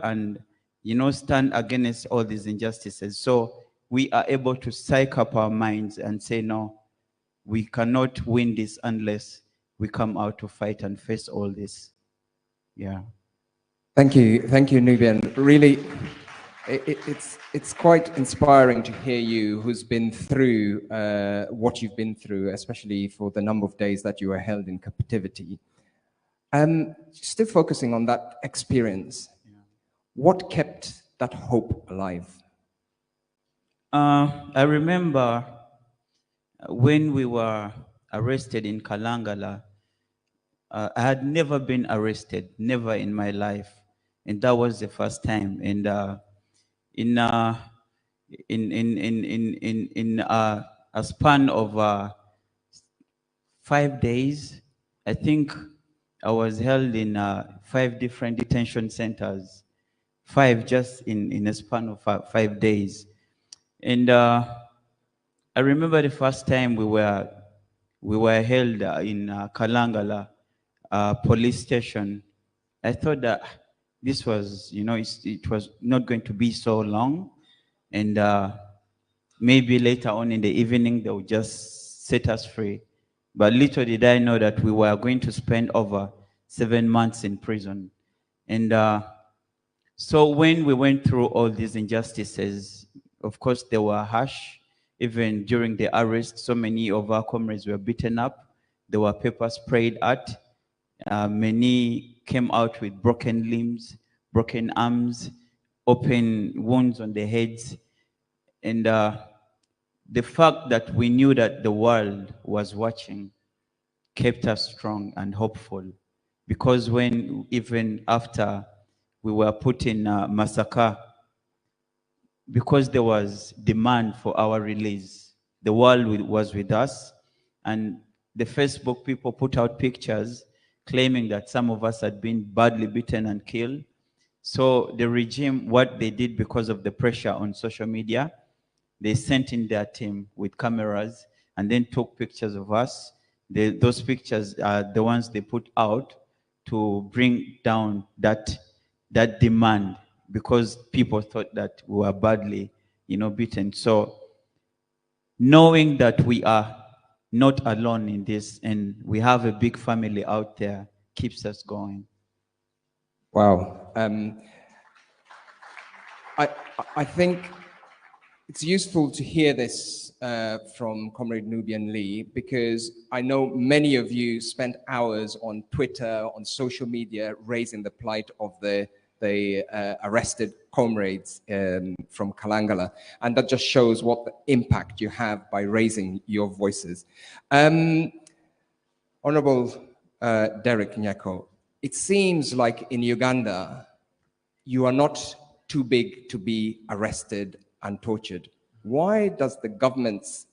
and, you know, stand against all these injustices. So we are able to psych up our minds and say, no, we cannot win this unless we come out to fight and face all this. Yeah. Thank you, Nubian. Really, it's quite inspiring to hear you, who's been through what you've been through, especially for the number of days that you were held in captivity. Still focusing on that experience, what kept that hope alive? I remember when we were arrested in Kalangala. I had never been arrested, never in my life, and that was the first time. And in a span of 5 days, I think I was held in 5 different detention centers, 5 just in a span of 5 days. And I remember the first time we were held in Kalangala police station. I thought that this was, you know, it was not going to be so long, and maybe later on in the evening they would just set us free. But little did I know that we were going to spend over 7 months in prison. And so when we went through all these injustices, of course they were harsh. Even during the arrest, so many of our comrades were beaten up. There were pepper sprayed at. Many came out with broken limbs, broken arms, open wounds on their heads. And the fact that we knew that the world was watching kept us strong and hopeful. Because when, even after we were put in massacre, because there was demand for our release, the world was with us, and the Facebook people put out pictures claiming that some of us had been badly beaten and killed. So the regime, what they did because of the pressure on social media, they sent in their team with cameras and then took pictures of us. Those pictures are the ones they put out to bring down that demand, because people thought that we were badly, you know, beaten. So knowing that we are not alone in this and we have a big family out there keeps us going. Wow. I think it's useful to hear this from Comrade Nubian Lee, because I know many of you spent hours on Twitter, on social media, raising the plight of the arrested comrades from Kalangala, and that just shows what the impact you have by raising your voices. Honorable Derek Nyako, it seems like in Uganda, you are not too big to be arrested and tortured. Why does the government's,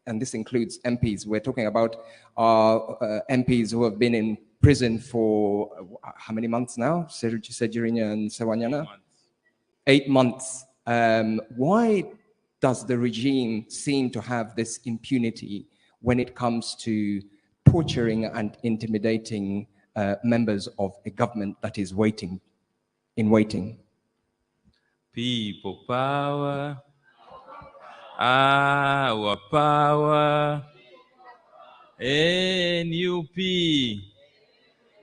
and this includes MPs, we're talking about MPs who have been in prison for how many months now? Sejirinya and Sewanyana? 8 months. Why does the regime seem to have this impunity when it comes to torturing and intimidating members of a government that is in waiting? People power, our power, NUP,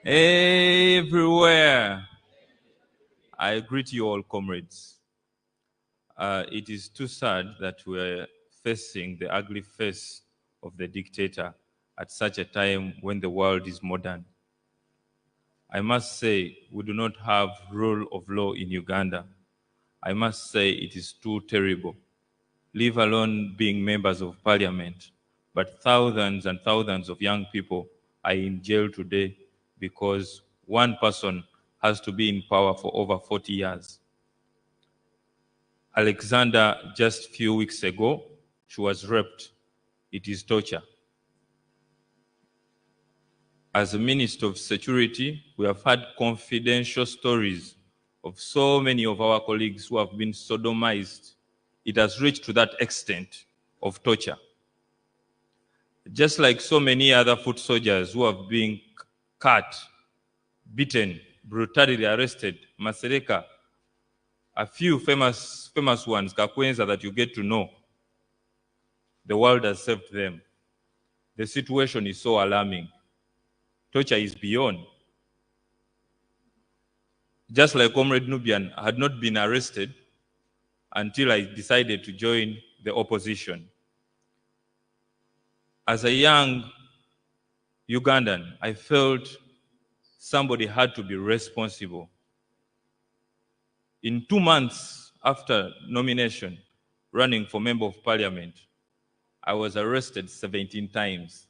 everywhere. I greet you all, comrades. It is too sad that we're facing the ugly face of the dictator at such a time when the world is modern. I must say, we do not have rule of law in Uganda. I must say it is too terrible, leave alone being members of parliament. But thousands and thousands of young people are in jail today because one person has to be in power for over 40 years. Alexander, just a few weeks ago, she was raped. It is torture. As a Minister of Security, we have had confidential stories of so many of our colleagues who have been sodomized. It has reached to that extent of torture. Just like so many other foot soldiers who have been cut, beaten, brutally arrested, Masereka, a few famous ones, Kakwenza, that you get to know. The world has saved them. The situation is so alarming. Torture is beyond. Just like Comrade Nubian had not been arrested until I decided to join the opposition. As a young Ugandan, I felt somebody had to be responsible. In 2 months after nomination, running for Member of Parliament, I was arrested 17 times,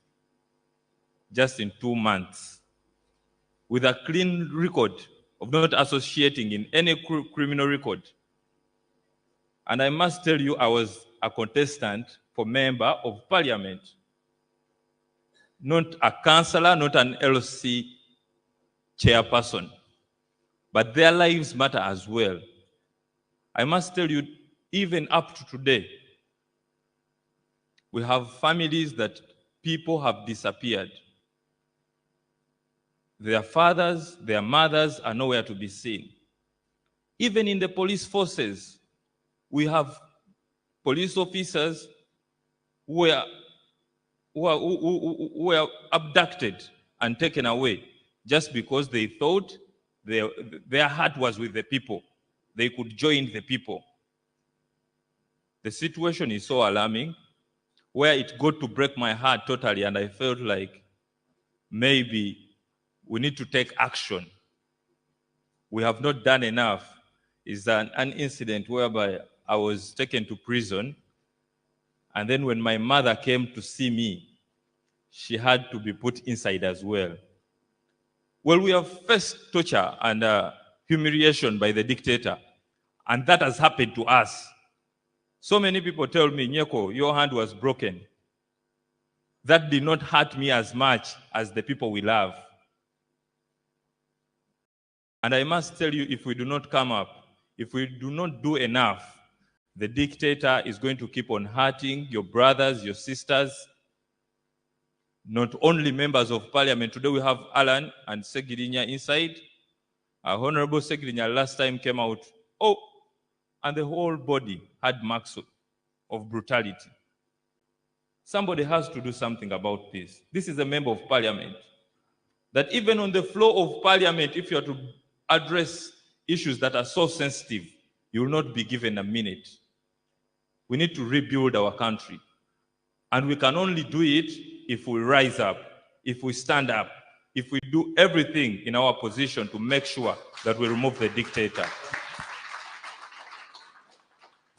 just in 2 months, with a clean record of not associating in any criminal record. And I must tell you, I was a contestant for Member of Parliament, not a councillor, not an LC chairperson, but their lives matter as well. I must tell you, even up to today, we have families that people have disappeared. Their fathers, their mothers are nowhere to be seen. Even in the police forces, we have police officers who were abducted and taken away just because they thought their heart was with the people. They could join the people. The situation is so alarming, where it got to break my heart totally, and I felt like maybe we need to take action. We have not done enough. It's an incident whereby I was taken to prison, and then when my mother came to see me, she had to be put inside as well. Well, we have faced torture and humiliation by the dictator, and that has happened to us. So many people tell me, Nyeko, your hand was broken. That did not hurt me as much as the people we love. And I must tell you, if we do not come up, if we do not do enough, the dictator is going to keep on hurting your brothers, your sisters, not only members of parliament. Today we have Alan and Segirinya inside. Our Honorable Segirinya last time came out, and the whole body had marks of brutality. Somebody has to do something about this. This is a member of parliament. That even on the floor of parliament, if you are to address issues that are so sensitive, you will not be given a minute. We need to rebuild our country. And we can only do it if we rise up, if we stand up, if we do everything in our position to make sure that we remove the dictator.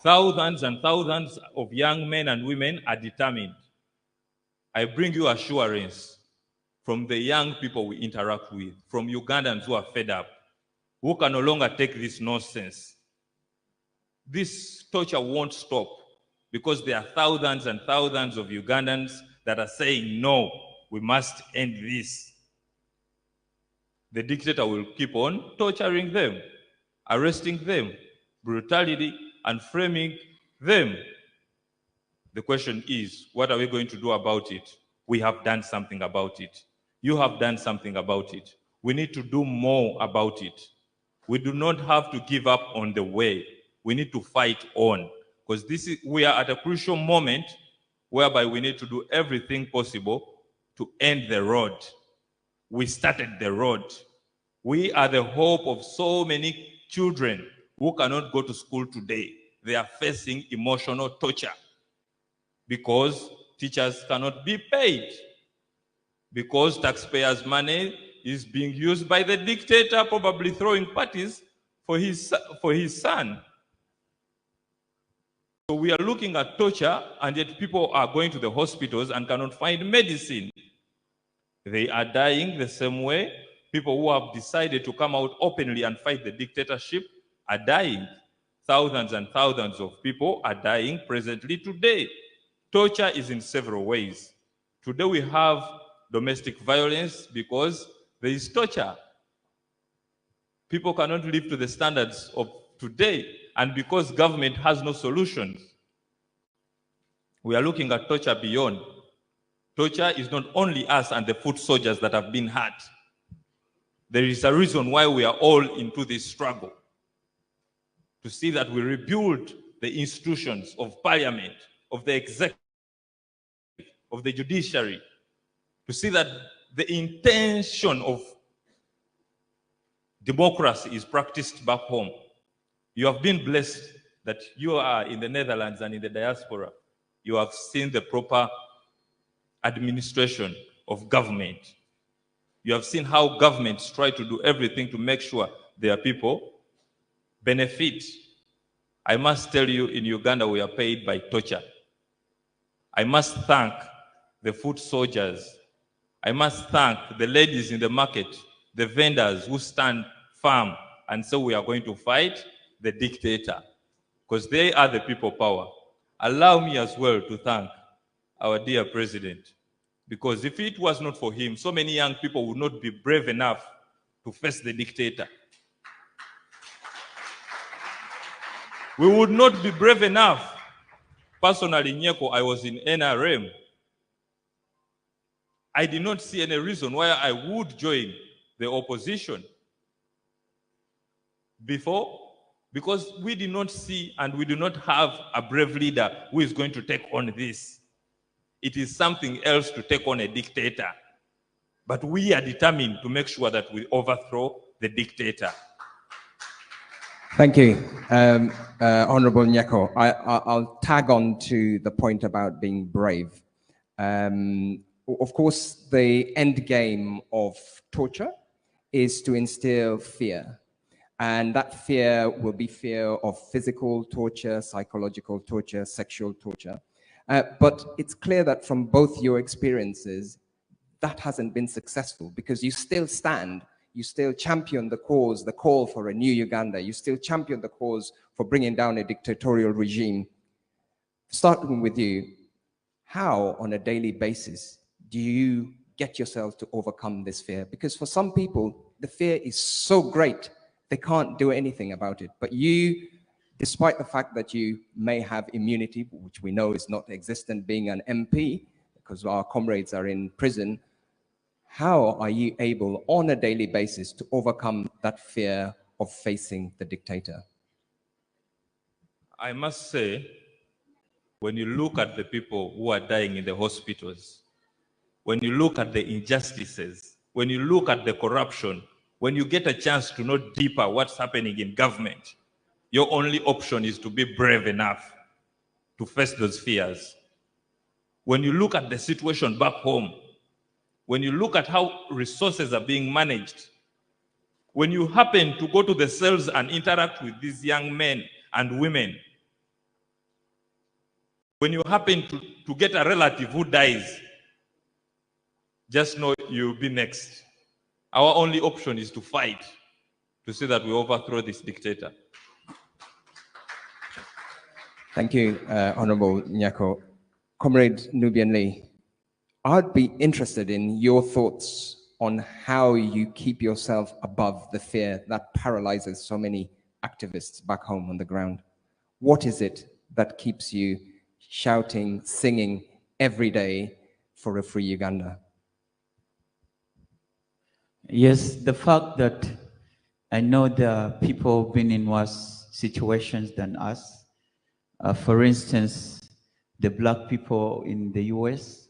Thousands and thousands of young men and women are determined. I bring you assurance from the young people we interact with, from Ugandans who are fed up, who can no longer take this nonsense. This torture won't stop because there are thousands and thousands of Ugandans that are saying, no, we must end this. The dictator will keep on torturing them, arresting them, brutality, and framing them. The question is, what are we going to do about it? We have done something about it. You have done something about it. We need to do more about it. We do not have to give up on the way. We need to fight on, because we are at a crucial moment whereby we need to do everything possible to end the road. We started the road. We are the hope of so many children who cannot go to school today. They are facing emotional torture because teachers cannot be paid, because taxpayers' money is being used by the dictator, probably throwing parties for his son. So we are looking at torture, and yet people are going to the hospitals and cannot find medicine. They are dying the same way. People who have decided to come out openly and fight the dictatorship are dying. Thousands and thousands of people are dying presently today. Torture is in several ways. Today we have domestic violence because there is torture. People cannot live to the standards of today, and because government has no solutions. We are looking at torture beyond. Torture is not only us and the foot soldiers that have been hurt. There is a reason why we are all into this struggle. to see that we rebuild the institutions of parliament, of the executive, of the judiciary, to see that the intention of democracy is practiced back home. You have been blessed that you are in the Netherlands and in the diaspora. You have seen the proper administration of government. You have seen how governments try to do everything to make sure their people benefit. I must tell you, in Uganda, we are paid by torture. I must thank the foot soldiers. I must thank the ladies in the market, the vendors who stand firm and say we are going to fight the dictator, because they are the people power. Allow me as well to thank our dear president, because if it was not for him, so many young people would not be brave enough to face the dictator. We would not be brave enough. Personally, Nyeko, I was in NRM. I did not see any reason why I would join the opposition before, because we did not see and we do not have a brave leader who is going to take on this. It is something else to take on a dictator. But we are determined to make sure that we overthrow the dictator. Thank you, Honorable Nyako. I'll tag on to the point about being brave. Of course, the end game of torture is to instill fear. And that fear will be fear of physical torture, psychological torture, sexual torture. But it's clear that from both your experiences, that hasn't been successful, because you still stand, you still champion the cause, the call for a new Uganda. You still champion the cause for bringing down a dictatorial regime. Starting with you, how on a daily basis do you get yourself to overcome this fear? Because for some people, the fear is so great, they can't do anything about it. But you, despite the fact that you may have immunity, which we know is not existent being an MP, because our comrades are in prison, how are you able on a daily basis to overcome that fear of facing the dictator? I must say, when you look at the people who are dying in the hospitals, when you look at the injustices, when you look at the corruption, when you get a chance to know deeper what's happening in government, your only option is to be brave enough to face those fears. When you look at the situation back home, when you look at how resources are being managed, when you happen to go to the cells and interact with these young men and women, when you happen to get a relative who dies, just know you'll be next. Our only option is to fight to see that we overthrow this dictator. Thank you, Honorable Nyako. Comrade Nubian Lee, I'd be interested in your thoughts on how you keep yourself above the fear that paralyzes so many activists back home on the ground. What is it that keeps you shouting, singing every day for a free Uganda? Yes, the fact that I know there are people who've been in worse situations than us. For instance, the black people in the US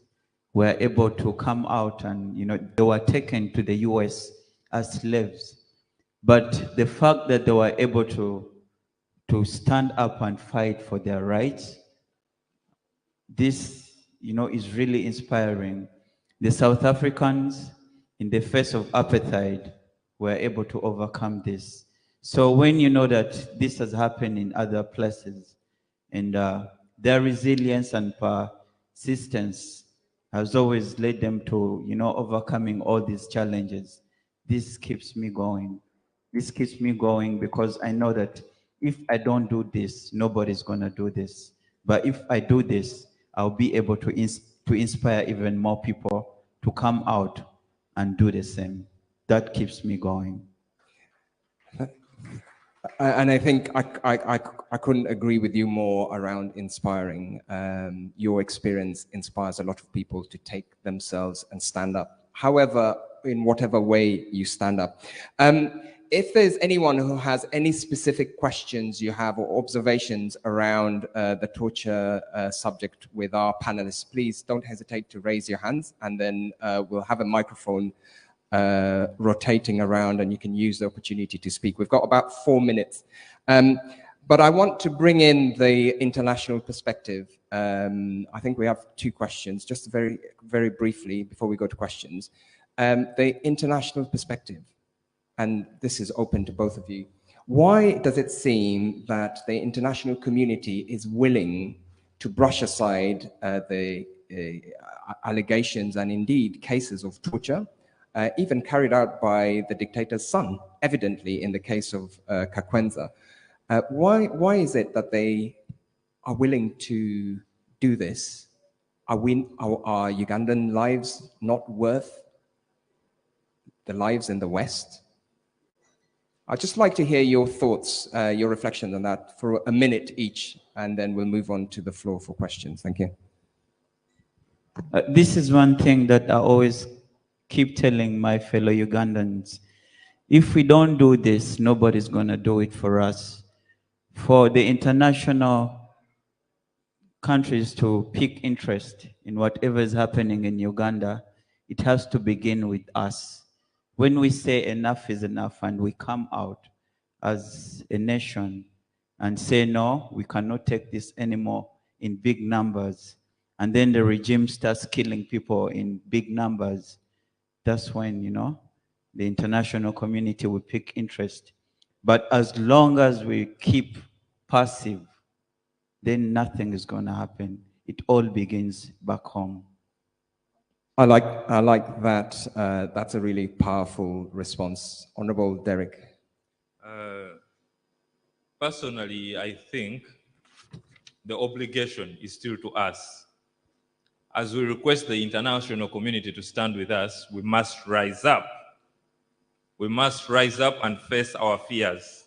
were able to come out and, they were taken to the US as slaves. But the fact that they were able to stand up and fight for their rights, this, is really inspiring. The South Africans, in the face of apartheid, were able to overcome this. So when you know that this has happened in other places, and their resilience and persistence has always led them to, overcoming all these challenges, this keeps me going. This keeps me going because I know that if I don't do this, nobody's going to do this. But if I do this, I'll be able to inspire even more people to come out and do the same. That keeps me going. And I think I couldn't agree with you more around inspiring. Your experience inspires a lot of people to take themselves and stand up, however, in whatever way you stand up. if there's anyone who has any specific questions you have or observations around the torture subject with our panelists, please don't hesitate to raise your hands, and then we'll have a microphone rotating around and you can use the opportunity to speak. We've got about 4 minutes. But I want to bring in the international perspective. I think we have 2 questions, just very, very briefly before we go to questions. The international perspective, and this is open to both of you. Why does it seem that the international community is willing to brush aside the allegations and indeed cases of torture, even carried out by the dictator's son, evidently in the case of Kakwenza? Why is it that they are willing to do this? Are Ugandan lives not worth the lives in the West? I'd just like to hear your thoughts, your reflections on that for a minute each, and then we'll move on to the floor for questions. Thank you. This is one thing that I always keep telling my fellow Ugandans. If we don't do this, nobody's going to do it for us. For the international countries to pick interest in whatever is happening in Uganda, it has to begin with us. When we say enough is enough and we come out as a nation and say, no, we cannot take this anymore in big numbers, and then the regime starts killing people in big numbers, that's when, you know, the international community will pick interest. But as long as we keep passive, then nothing is going to happen. It all begins back home. I like that. That's a really powerful response. Honorable Derek. Personally, I think the obligation is still to us. As we request the international community to stand with us, we must rise up. We must rise up and face our fears.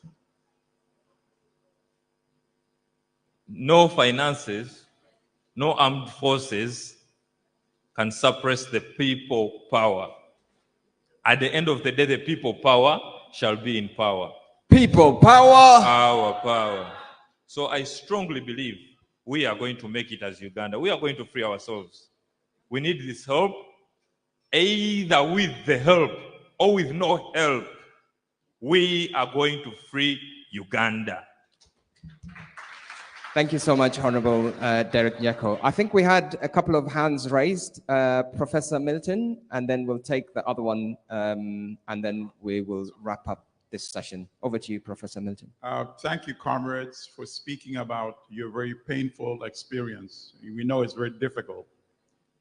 No finances, no armed forces can suppress the people power. At the end of the day, the people power shall be in power. People power. Power. So I strongly believe we are going to make it as Uganda. We are going to free ourselves. We need this help, either with the help or with no help. We are going to free Uganda. Thank you so much, Honorable Derek Nyako. I think we had a couple of hands raised. Professor Milton, and then we'll take the other one, and then we will wrap up this session. Over to you, Professor Milton. Thank you, comrades, for speaking about your very painful experience. We know it's very difficult,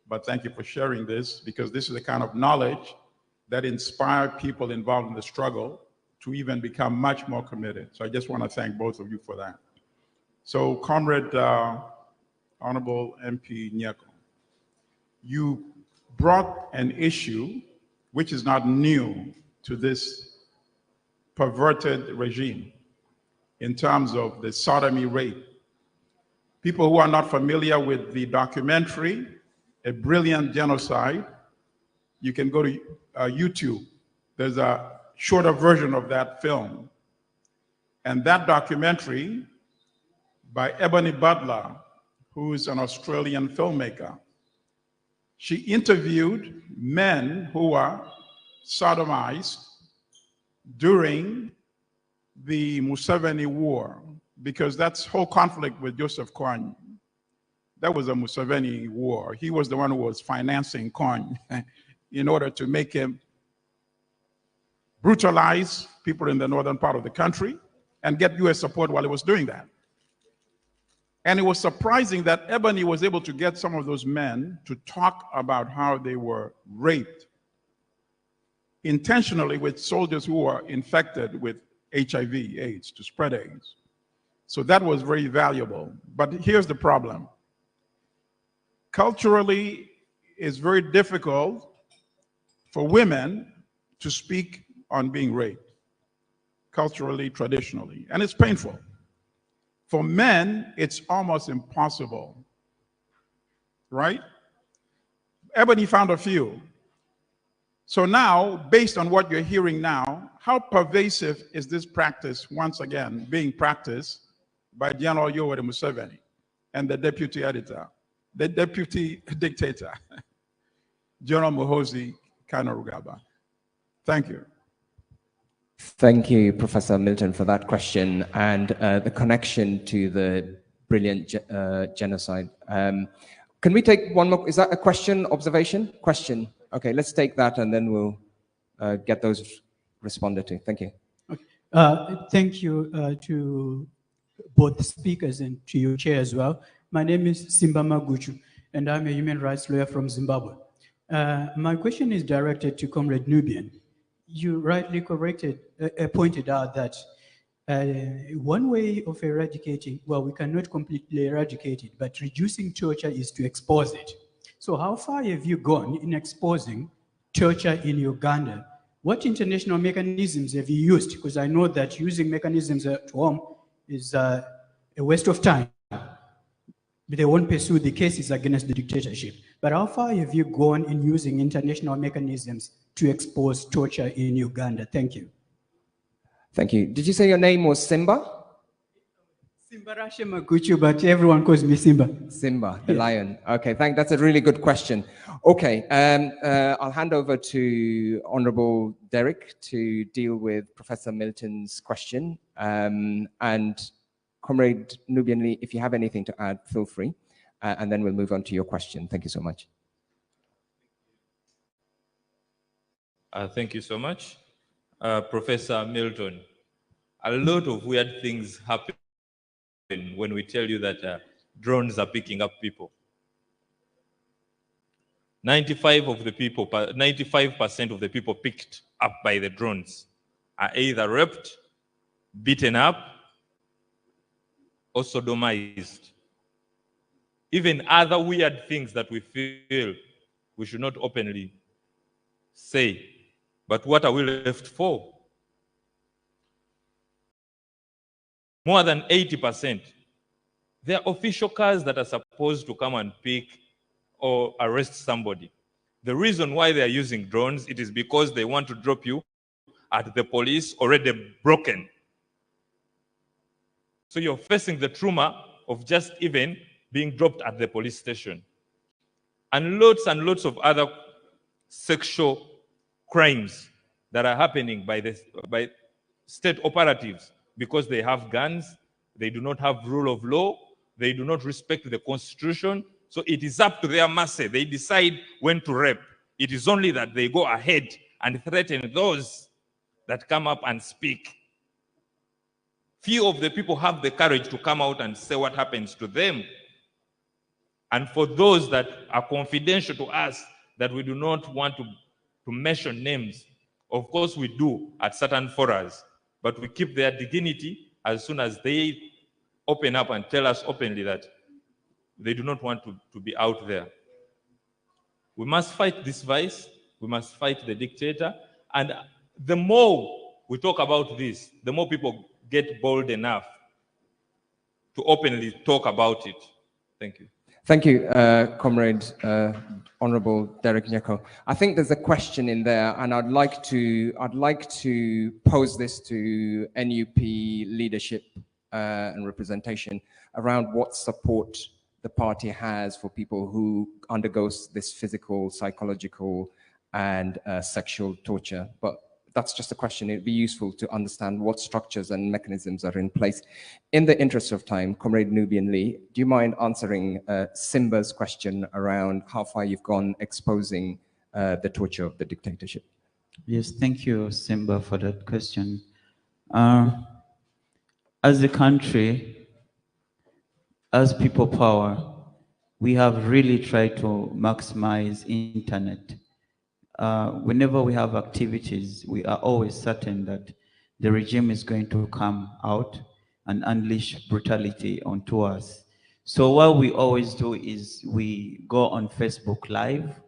but thank you for sharing this, because this is the kind of knowledge that inspires people involved in the struggle to even become much more committed. So I just want to thank both of you for that. So, Comrade Honorable MP Nyako, you brought an issue which is not new to this perverted regime in terms of the sodomy rape. People who are not familiar with the documentary, A Brilliant Genocide, you can go to YouTube. There's a shorter version of that film. And that documentary by Ebony Butler, who is an Australian filmmaker. She interviewed men who were sodomized during the Museveni War, because that's whole conflict with Joseph Kony. That was a Museveni war. He was the one who was financing Kony in order to make him brutalize people in the northern part of the country and get US support while he was doing that. And it was surprising that Ebony was able to get some of those men to talk about how they were raped intentionally with soldiers who were infected with HIV, AIDS, to spread AIDS. So that was very valuable. But here's the problem. Culturally, it's very difficult for women to speak on being raped, culturally, traditionally, and it's painful. For men, it's almost impossible, right? Ebony found a few. So now, based on what you're hearing now, how pervasive is this practice, once again, being practiced by General Yoweri Museveni and the deputy editor, the deputy dictator, General Muhoozi Kainerugaba? Thank you. Thank you, Professor Milton, for that question and the connection to the brilliant genocide. Can we take one more? Is that a question, observation? Question. Okay, let's take that and then we'll get those responded to. Thank you. Okay. Thank you to both the speakers and to your chair as well. My name is Simba Maguchu, and I'm a human rights lawyer from Zimbabwe. My question is directed to Comrade Nubian. You rightly pointed out that one way of eradicating, well, we cannot completely eradicate it, but reducing torture is to expose it. So how far have you gone in exposing torture in Uganda? What international mechanisms have you used? Because I know that using mechanisms at home is a waste of time. They won't pursue the cases against the dictatorship. But how far have you gone in using international mechanisms to expose torture in Uganda? Thank you. Thank you. Did you say your name was Simba? Simba Rashe Maguchu, but everyone calls me Simba. Simba, the lion. Okay, that's a really good question. Okay, I'll hand over to Honorable Derek to deal with Professor Milton's question. And Comrade Nubian Lee, if you have anything to add, feel free. And then we'll move on to your question. Thank you so much. Thank you so much. Professor Milton, a lot of weird things happen when we tell you that drones are picking up people. 95% of the people picked up by the drones are either raped, beaten up, or sodomized. Even other weird things that we feel we should not openly say. But what are we left for? More than 80%. They are official cars that are supposed to come and pick or arrest somebody. The reason why they are using drones, it is because they want to drop you at the police already broken. So you're facing the trauma of just even being dropped at the police station. And lots of other sexual crimes that are happening by state operatives because they have guns, they do not have rule of law, they do not respect the constitution. So it is up to their mercy. They decide when to rape. It is only that they go ahead and threaten those that come up and speak. Few of the people have the courage to come out and say what happens to them. And for those that are confidential to us, that we do not want to mention names, of course we do at certain forums, but we keep their dignity as soon as they open up and tell us openly that they do not want to be out there. We must fight this vice. We must fight the dictator. And the more we talk about this, the more people get bold enough to openly talk about it. Thank you. Thank you, Comrade Honorable Derek Nyako. I think there's a question in there, and I'd like to pose this to NUP leadership and representation around what support the party has for people who undergo this physical, psychological, and sexual torture. But that's just a question. It'd be useful to understand what structures and mechanisms are in place. In the interest of time, Comrade Nubian Lee, do you mind answering Simba's question around how far you've gone exposing the torture of the dictatorship? Yes, thank you, Simba, for that question. As a country, as people power, we have really tried to maximize internet. Whenever we have activities, we are always certain that the regime is going to come out and unleash brutality onto us. So what we always do is we go on Facebook Live,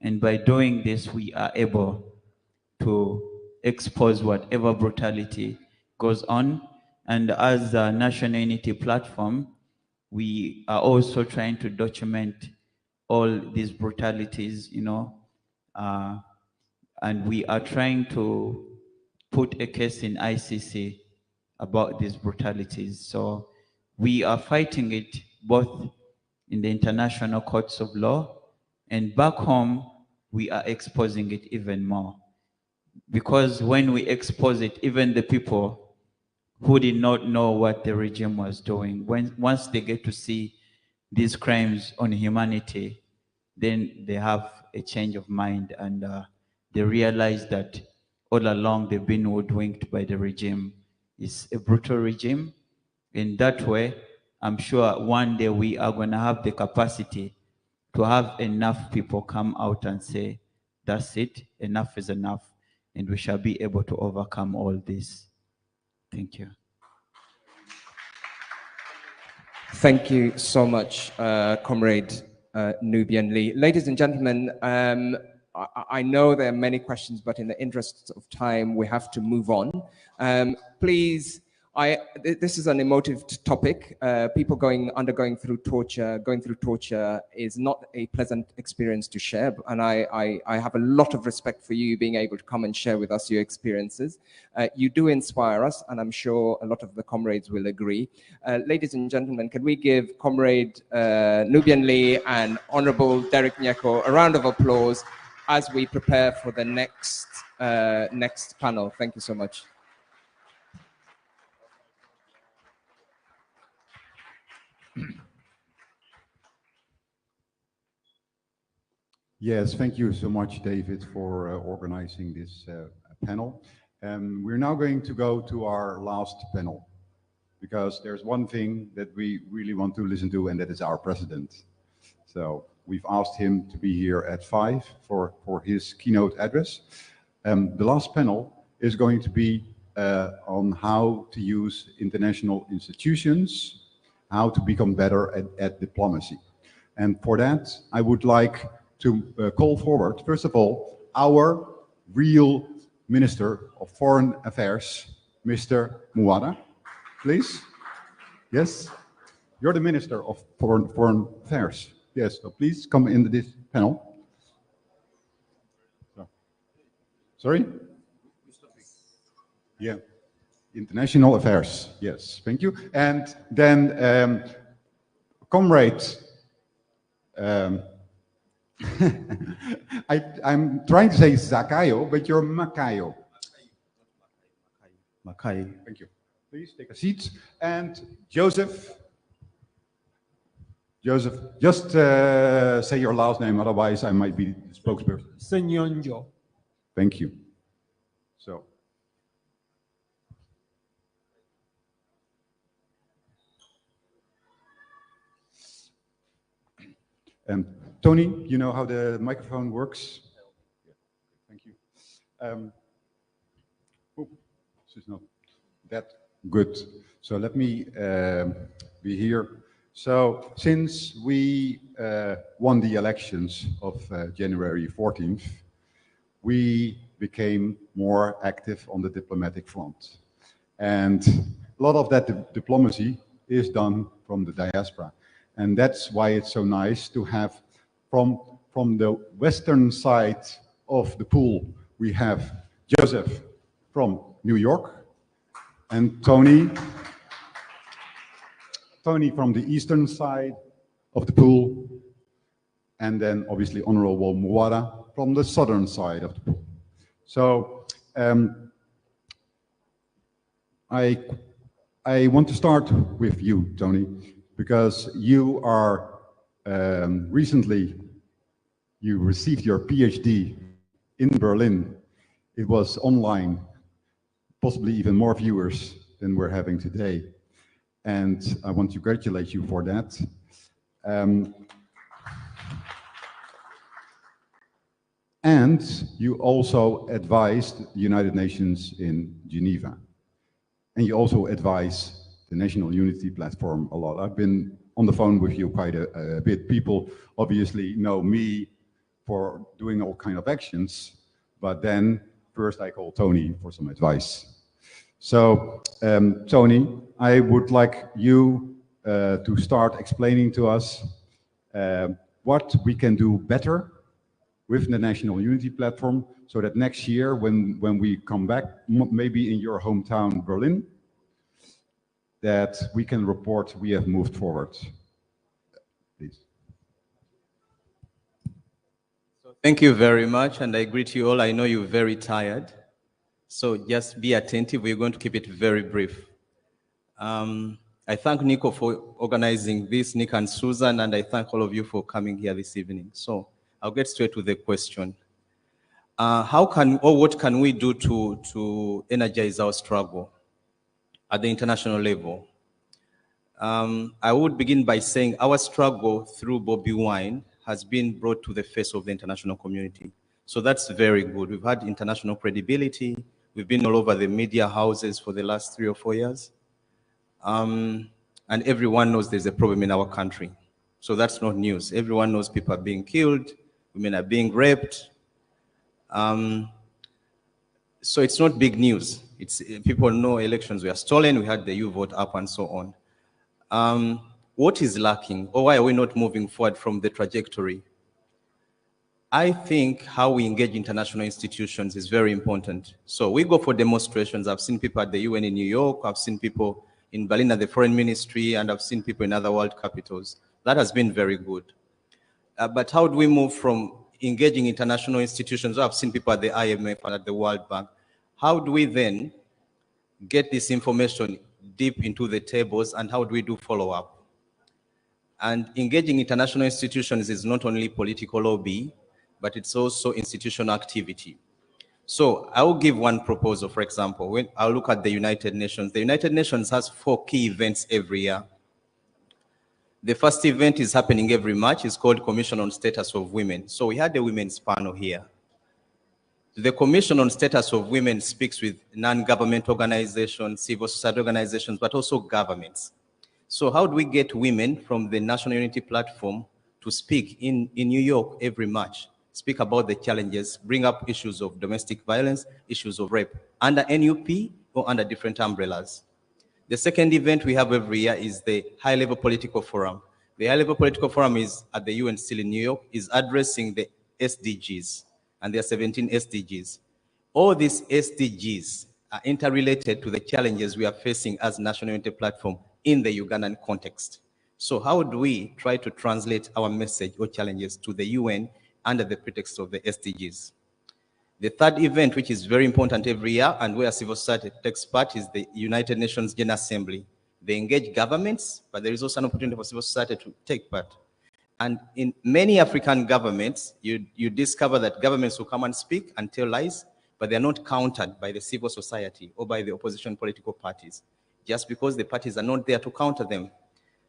and by doing this, we are able to expose whatever brutality goes on. And as a National Unity Platform, we are also trying to document all these brutalities, you know, and we are trying to put a case in ICC about these brutalities. So we are fighting it both in the international courts of law, and back home, we are exposing it even more. Because when we expose it, even the people who did not know what the regime was doing, once they get to see these crimes on humanity, then they have a change of mind, and they realize that all along they've been hoodwinked by the regime. It's a brutal regime. In that way, I'm sure one day we are going to have the capacity to have enough people come out and say, that's it, enough is enough, and we shall be able to overcome all this. Thank you. Thank you so much, Comrade Nubian Lee. Ladies and gentlemen, I know there are many questions, but in the interest of time, we have to move on. Please, this is an emotive topic. People undergoing through torture is not a pleasant experience to share, and I have a lot of respect for you being able to come and share with us your experiences. You do inspire us, and I'm sure a lot of the comrades will agree. Ladies and gentlemen, can we give Comrade Nubian Lee and Honorable Derek Nyako a round of applause as we prepare for the next panel. Thank you so much. Yes, thank you so much, David, for organizing this panel. We're now going to go to our last panel, because there's one thing that we really want to listen to, and that is our president. So we've asked him to be here at 5 for his keynote address. The last panel is going to be on how to use international institutions, how to become better at diplomacy. And for that, I would like to call forward, first of all, our real Minister of Foreign Affairs, Mr. Muwonge, please. Yes, you're the Minister of Foreign Affairs. Yes, so please come into this panel. Sorry? Yeah, International Affairs, yes, thank you. And then, Comrade, I'm trying to say Zakayo, but you're Makayo. Makai. Thank you. Please take a seat. And Joseph, just say your last name, otherwise I might be the spokesperson. Senyonjo. Thank you. So. Tony, you know how the microphone works? Thank you. This is not that good. So let me be here. So since we won the elections of January 14th, we became more active on the diplomatic front. And a lot of that diplomacy is done from the diaspora. And that's why it's so nice to have from the western side of the pool, we have Joseph from New York and Tony from the eastern side of the pool, and then obviously Honorable Muwonge from the southern side of the pool. So I want to start with you, Tony, because you are recently, you received your PhD in Berlin. It was online, possibly even more viewers than we're having today. And I want to congratulate you for that. And you also advised the United Nations in Geneva. And you also advise the National Unity Platform a lot. I've been on the phone with you quite a bit. People obviously know me for doing all kind of actions, but then first I call Tony for some advice. So Tony, I would like you to start explaining to us what we can do better with the National Unity Platform, so that next year, when we come back, maybe in your hometown, Berlin, that we can report we have moved forward. Please. So thank you very much, and I greet you all. I know you're very tired, so just be attentive. We're going to keep it very brief. I thank Nico for organizing this, Nick and Susan, and I thank all of you for coming here this evening. So I'll get straight to the question. What can we do to energize our struggle at the international level? I would begin by saying our struggle through Bobiwine has been brought to the face of the international community. So that's very good. We've had international credibility. We've been all over the media houses for the last 3 or 4 years. And everyone knows there's a problem in our country. So that's not news. Everyone knows people are being killed, women are being raped. So it's not big news. People know elections were stolen, we had the U-vote up and so on. What is lacking, or why are we not moving forward from the trajectory? I think how we engage international institutions is very important. So we go for demonstrations. I've seen people at the UN in New York, I've seen people in Berlin at the Foreign Ministry, and I've seen people in other world capitals. That has been very good. But how do we move from engaging international institutions? I've seen people at the IMF and at the World Bank. How do we then get this information deep into the tables, and how do we do follow-up? And engaging international institutions is not only political lobby, but it's also institutional activity. So I will give one proposal, for example. When I look at the United Nations, the United Nations has 4 key events every year. The first event is happening every March. It's called Commission on Status of Women. So we had a women's panel here. The Commission on Status of Women speaks with non-government organizations, civil society organizations, but also governments. So how do we get women from the National Unity Platform to speak in New York every March? Speak about the challenges, bring up issues of domestic violence, issues of rape, under NUP or under different umbrellas. The second event we have every year is the High-Level Political Forum. The High-Level Political Forum is at the UN, still in New York, is addressing the SDGs, and there are 17 SDGs. All these SDGs are interrelated to the challenges we are facing as National Unity Platform in the Ugandan context. So how do we try to translate our message or challenges to the UN under the pretext of the SDGs? The third event, which is very important every year and where civil society takes part, is the United Nations General Assembly. They engage governments, but there is also an opportunity for civil society to take part. And in many African governments, you discover that governments will come and speak and tell lies, but they're not countered by the civil society or by the opposition political parties, just because the parties are not there to counter them.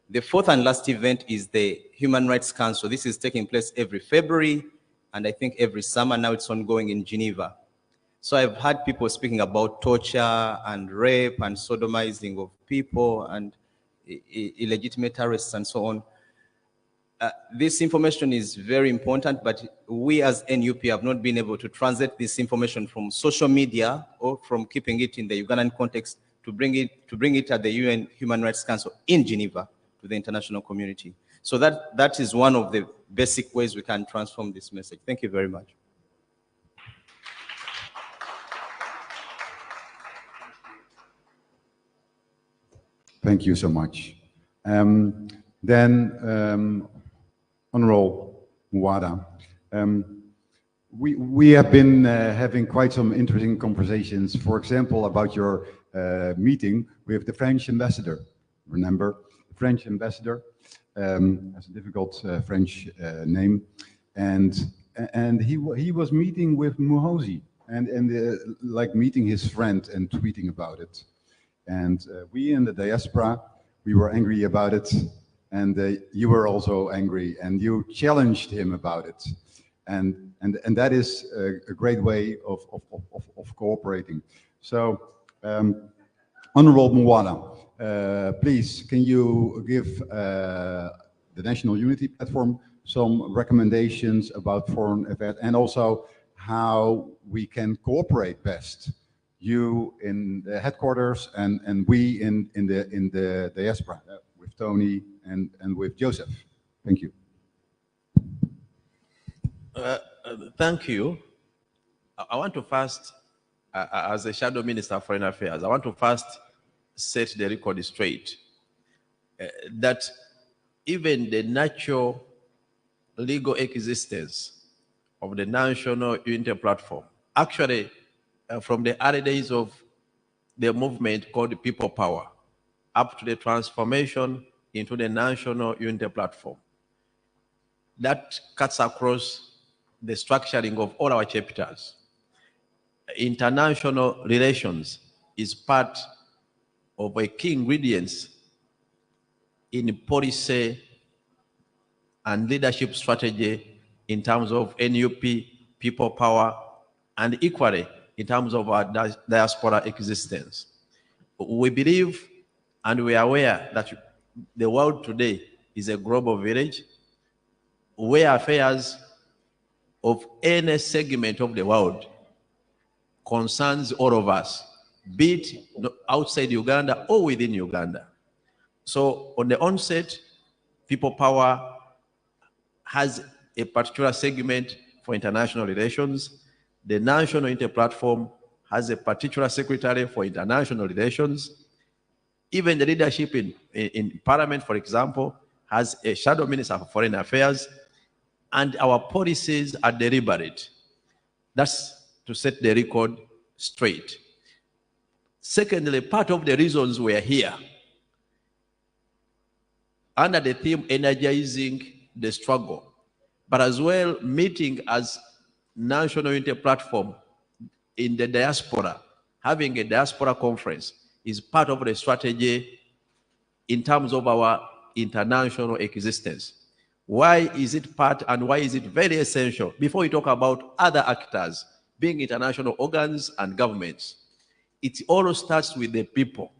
The fourth and last event is the Human Rights Council. This is taking place every February, and I think every summer. Now it's ongoing in Geneva. So I've had people speaking about torture and rape and sodomizing of people and illegitimate arrests and so on. This information is very important, but we as NUP have not been able to translate this information from social media or from keeping it in the Ugandan context to bring it at the UN Human Rights Council in Geneva to the international community. So that is one of the basic ways we can transform this message. Thank you very much. Thank you so much. Honorable Muwada, we have been having quite some interesting conversations, for example, about your meeting with the French ambassador. Remember, the French ambassador has a difficult French name, and he was meeting with Muhoozi and like meeting his friend and tweeting about it. And we in the diaspora, we were angry about it, and you were also angry, and you challenged him about it, and that is a great way of cooperating. So, Honorable Muwada, please, can you give the National Unity Platform some recommendations about foreign affairs and also how we can cooperate best? You in the headquarters and we in the diaspora with Tony and with Joseph. Thank you. Thank you. I want to first, as a shadow minister of foreign affairs, I want to first set the record straight that even the natural legal existence of the National Unity Platform, actually from the early days of the movement called People Power, up to the transformation into the National Unity Platform, that cuts across the structuring of all our chapters. International relations is part of a key ingredients in policy and leadership strategy in terms of NUP, people power, and equally in terms of our diaspora existence. We believe and we are aware that the world today is a global village where affairs of any segment of the world concerns all of us, be it outside Uganda or within Uganda. So on the onset, People Power has a particular segment for international relations. The National Unity Platform has a particular secretary for international relations. Even the leadership in Parliament, for example, has a shadow minister for foreign affairs, and our policies are deliberate. That's to set the record straight. Secondly, part of the reasons we are here, under the theme energizing the struggle, but as well meeting as National Unity Platform in the diaspora, having a diaspora conference is part of the strategy in terms of our international existence. Why is it part and why is it very essential? Before we talk about other actors, being international organs and governments, it all starts with the people.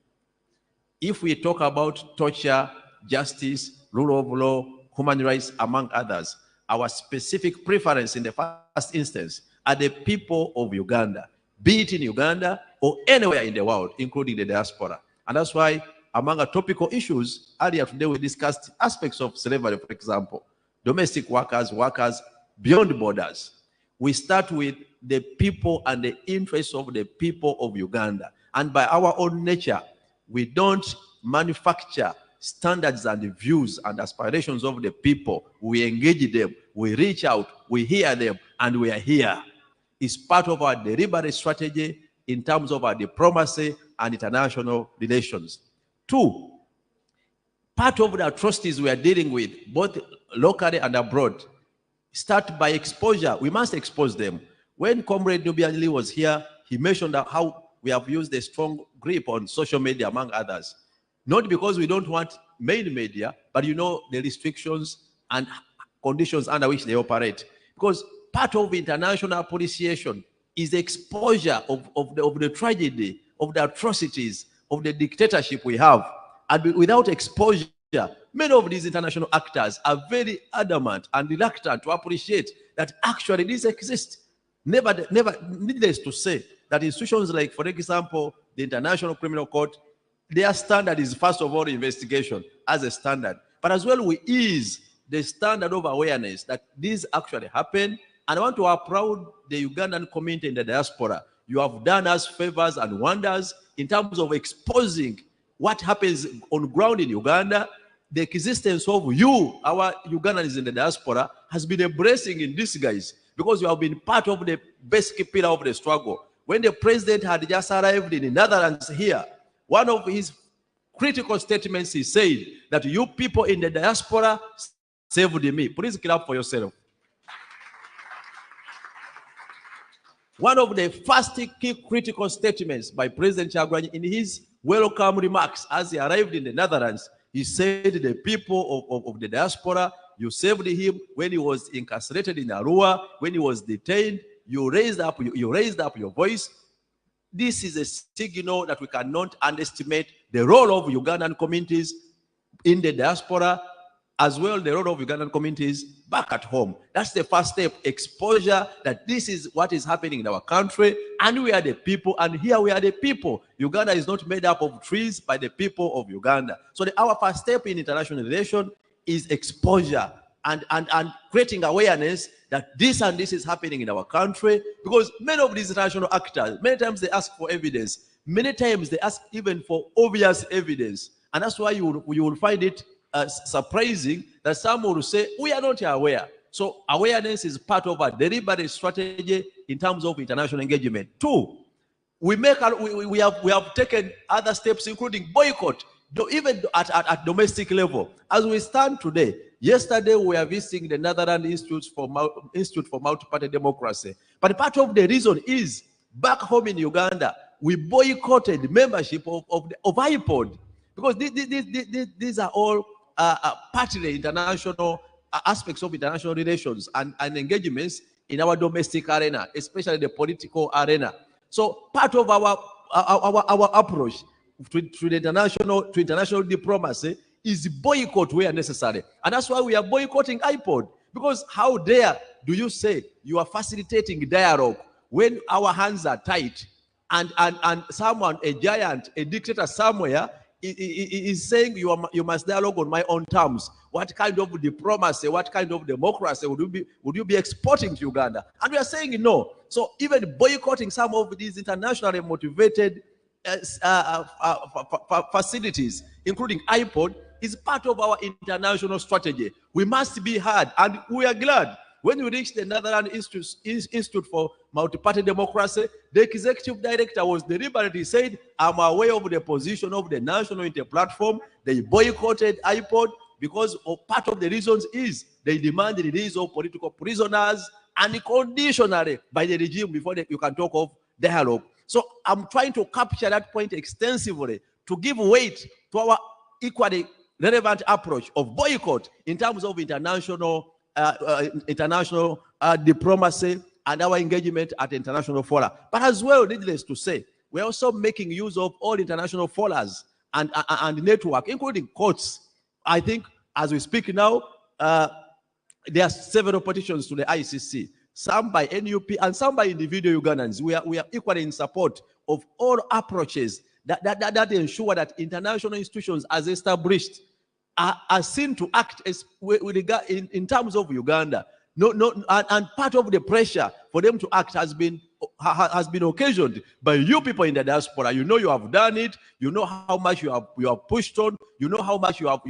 If we talk about torture, justice, rule of law, human rights, among others, our specific preference in the first instance are the people of Uganda, be it in Uganda or anywhere in the world, including the diaspora. And that's why among our topical issues, earlier today we discussed aspects of slavery, for example, domestic workers, workers beyond borders. We start with the people and the interests of the people of Uganda. And by our own nature, we don't manufacture standards and views and aspirations of the people. We engage them, we reach out, we hear them, and we are here. It's part of our deliberate strategy in terms of our diplomacy and international relations. Two, part of the atrocities we are dealing with, both locally and abroad, start by exposure. We must expose them. When Comrade Nubian was here, he mentioned how we have used a strong grip on social media, among others. Not because we don't want main media, but you know the restrictions and conditions under which they operate. Because part of international appreciation is exposure of the tragedy, of the atrocities, of the dictatorship we have. And without exposure, many of these international actors are very adamant and reluctant to appreciate that actually this exists. Never needless to say that institutions like, for example, the International Criminal Court, their standard is first of all investigation as a standard, but as well we ease the standard of awareness that this actually happened. And I want to applaud the Ugandan community in the diaspora. You have done us favors and wonders in terms of exposing what happens on ground in Uganda. The existence of you, our Ugandans in the diaspora, has been a blessing in disguise because you have been part of the basic pillar of the struggle. When the president had just arrived in the Netherlands here, one of his critical statements, he said that you people in the diaspora saved me. Please clap for yourself. One of the first key critical statements by President Kyagulanyi in his welcome remarks as he arrived in the Netherlands, he said the people of the diaspora, you saved him when he was incarcerated in Arua, when he was detained, you raised up your voice. This is a signal that we cannot underestimate the role of Ugandan communities in the diaspora, as well the role of Ugandan communities back at home. That's the first step, exposure that this is what is happening in our country, and we are the people, and here we are the people. Uganda is not made up of trees by the people of Uganda. So our first step in international relations is exposure and creating awareness that this and this is happening in our country, because many of these international actors, many times they ask for evidence, many times they ask even for obvious evidence, and that's why you will find it surprising that some will say we are not aware. So awareness is part of a deliberate strategy in terms of international engagement. Two, we have taken other steps, including boycott, even at domestic level. As we stand today, yesterday we are visiting the Netherlands Institute for Multi-Party Democracy. But part of the reason is, back home in Uganda, we boycotted membership of IPOD, because these are all partly international aspects of international relations and engagements in our domestic arena, especially the political arena. So part of our approach to international diplomacy is boycott where necessary. And that's why we are boycotting IPOD, because how dare do you say you are facilitating dialogue when our hands are tight and someone, a giant, a dictator somewhere is saying you must dialogue on my own terms. What kind of diplomacy, what kind of democracy would you be exporting to Uganda? And we are saying no. So even boycotting some of these internationally motivated facilities, including IPOD, is part of our international strategy. We must be heard, and we are glad when we reached the Netherlands Institute for Multi-Party Democracy. The executive director was deliberately said, I'm aware of the position of the National Unity Platform. They boycotted IPOD because part of the reasons is they demand the release of political prisoners unconditionally by the regime before you can talk of dialogue. So I'm trying to capture that point extensively to give weight to our equally relevant approach of boycott in terms of international diplomacy and our engagement at international fora. But as well, needless to say, we're also making use of all international forums and network, including courts. I think as we speak now, there are several petitions to the ICC, some by NUP and some by individual Ugandans. We are equally in support of all approaches that ensure that international institutions as established are seen to act as in terms of Uganda. And part of the pressure for them to act has been occasioned by you people in the diaspora. You know you have done it. You know how much you have pushed on. You know how much you have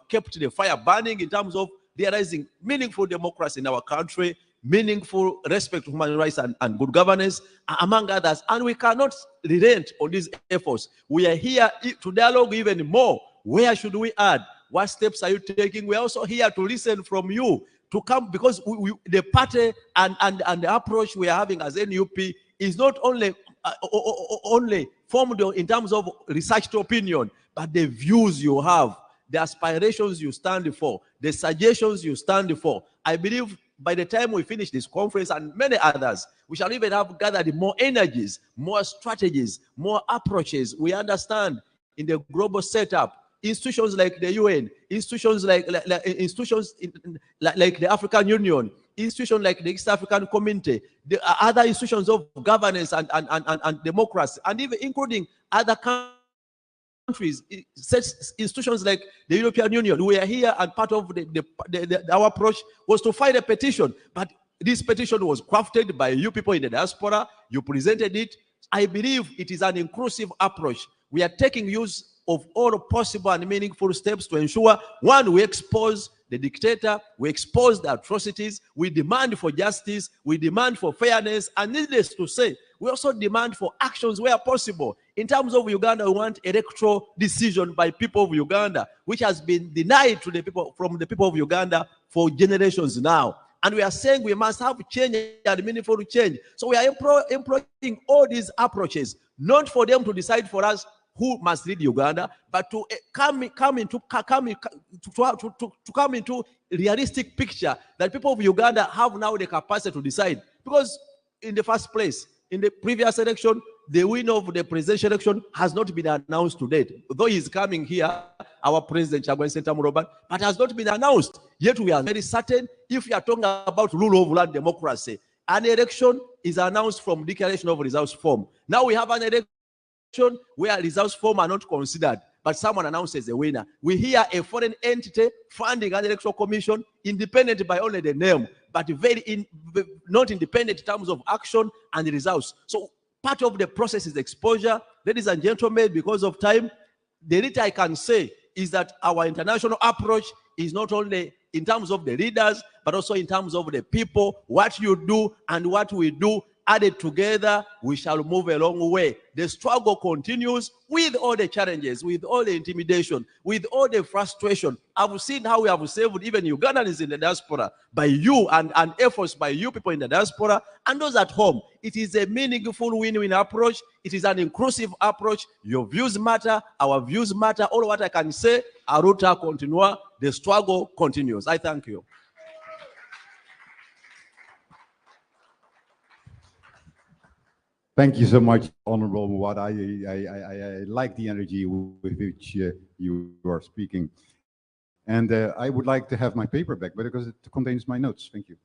kept the fire burning in terms of realizing meaningful democracy in our country, meaningful respect to human rights and good governance, among others. And we cannot relent on these efforts. We are here to dialogue even more. Where should we add? What steps are you taking? We're also here to listen from you, to come, because the party and the approach we are having as NUP is not only formed in terms of researched opinion, but the views you have, the aspirations you stand for, the suggestions you stand for. I believe by the time we finish this conference and many others, we shall even have gathered more energies, more strategies, more approaches. We understand in the global setup, institutions like the UN, institutions like the African Union, institutions like the East African Community, the other institutions of governance and democracy, and even including other countries, such institutions like the European Union. We are here, and part of our approach was to file a petition. But this petition was crafted by you people in the diaspora. You presented it. I believe it is an inclusive approach. We are taking use of all possible and meaningful steps to ensure, one, we expose the dictator, we expose the atrocities, we demand for justice, we demand for fairness, and needless to say, we also demand for actions where possible. In terms of Uganda, we want electoral decision by people of Uganda, which has been denied to the people, from the people of Uganda for generations now. And we are saying we must have change and meaningful change. So we are employing all these approaches, not for them to decide for us who must lead Uganda, but to come into realistic picture that people of Uganda have now the capacity to decide. Because in the first place, in the previous election, the winner of the presidential election has not been announced to date. Though he's coming here, our president, Chagwen Sentamu Robert, but has not been announced. Yet we are very certain, if we are talking about rule of land democracy, an election is announced from declaration of results form. Now we have an election where results form are not considered. but someone announces a winner. We hear a foreign entity funding an electoral commission, independent by only the name, but not independent in terms of action and the results. So part of the process is exposure. Ladies and gentlemen, because of time, the little I can say is that our international approach is not only in terms of the leaders, but also in terms of the people. What you do and what we do, added together, we shall move a long way. The struggle continues with all the challenges, with all the intimidation, with all the frustration. I've seen how we have saved even Ugandans in the diaspora by you and efforts by you people in the diaspora and those at home. It is a meaningful win-win approach. It is an inclusive approach. Your views matter. Our views matter. All what I can say, Aruta continua. The struggle continues. I thank you. Thank you so much, Honorable Muwonge. I like the energy with which you are speaking. And I would like to have my paper back, but because it contains my notes. Thank you.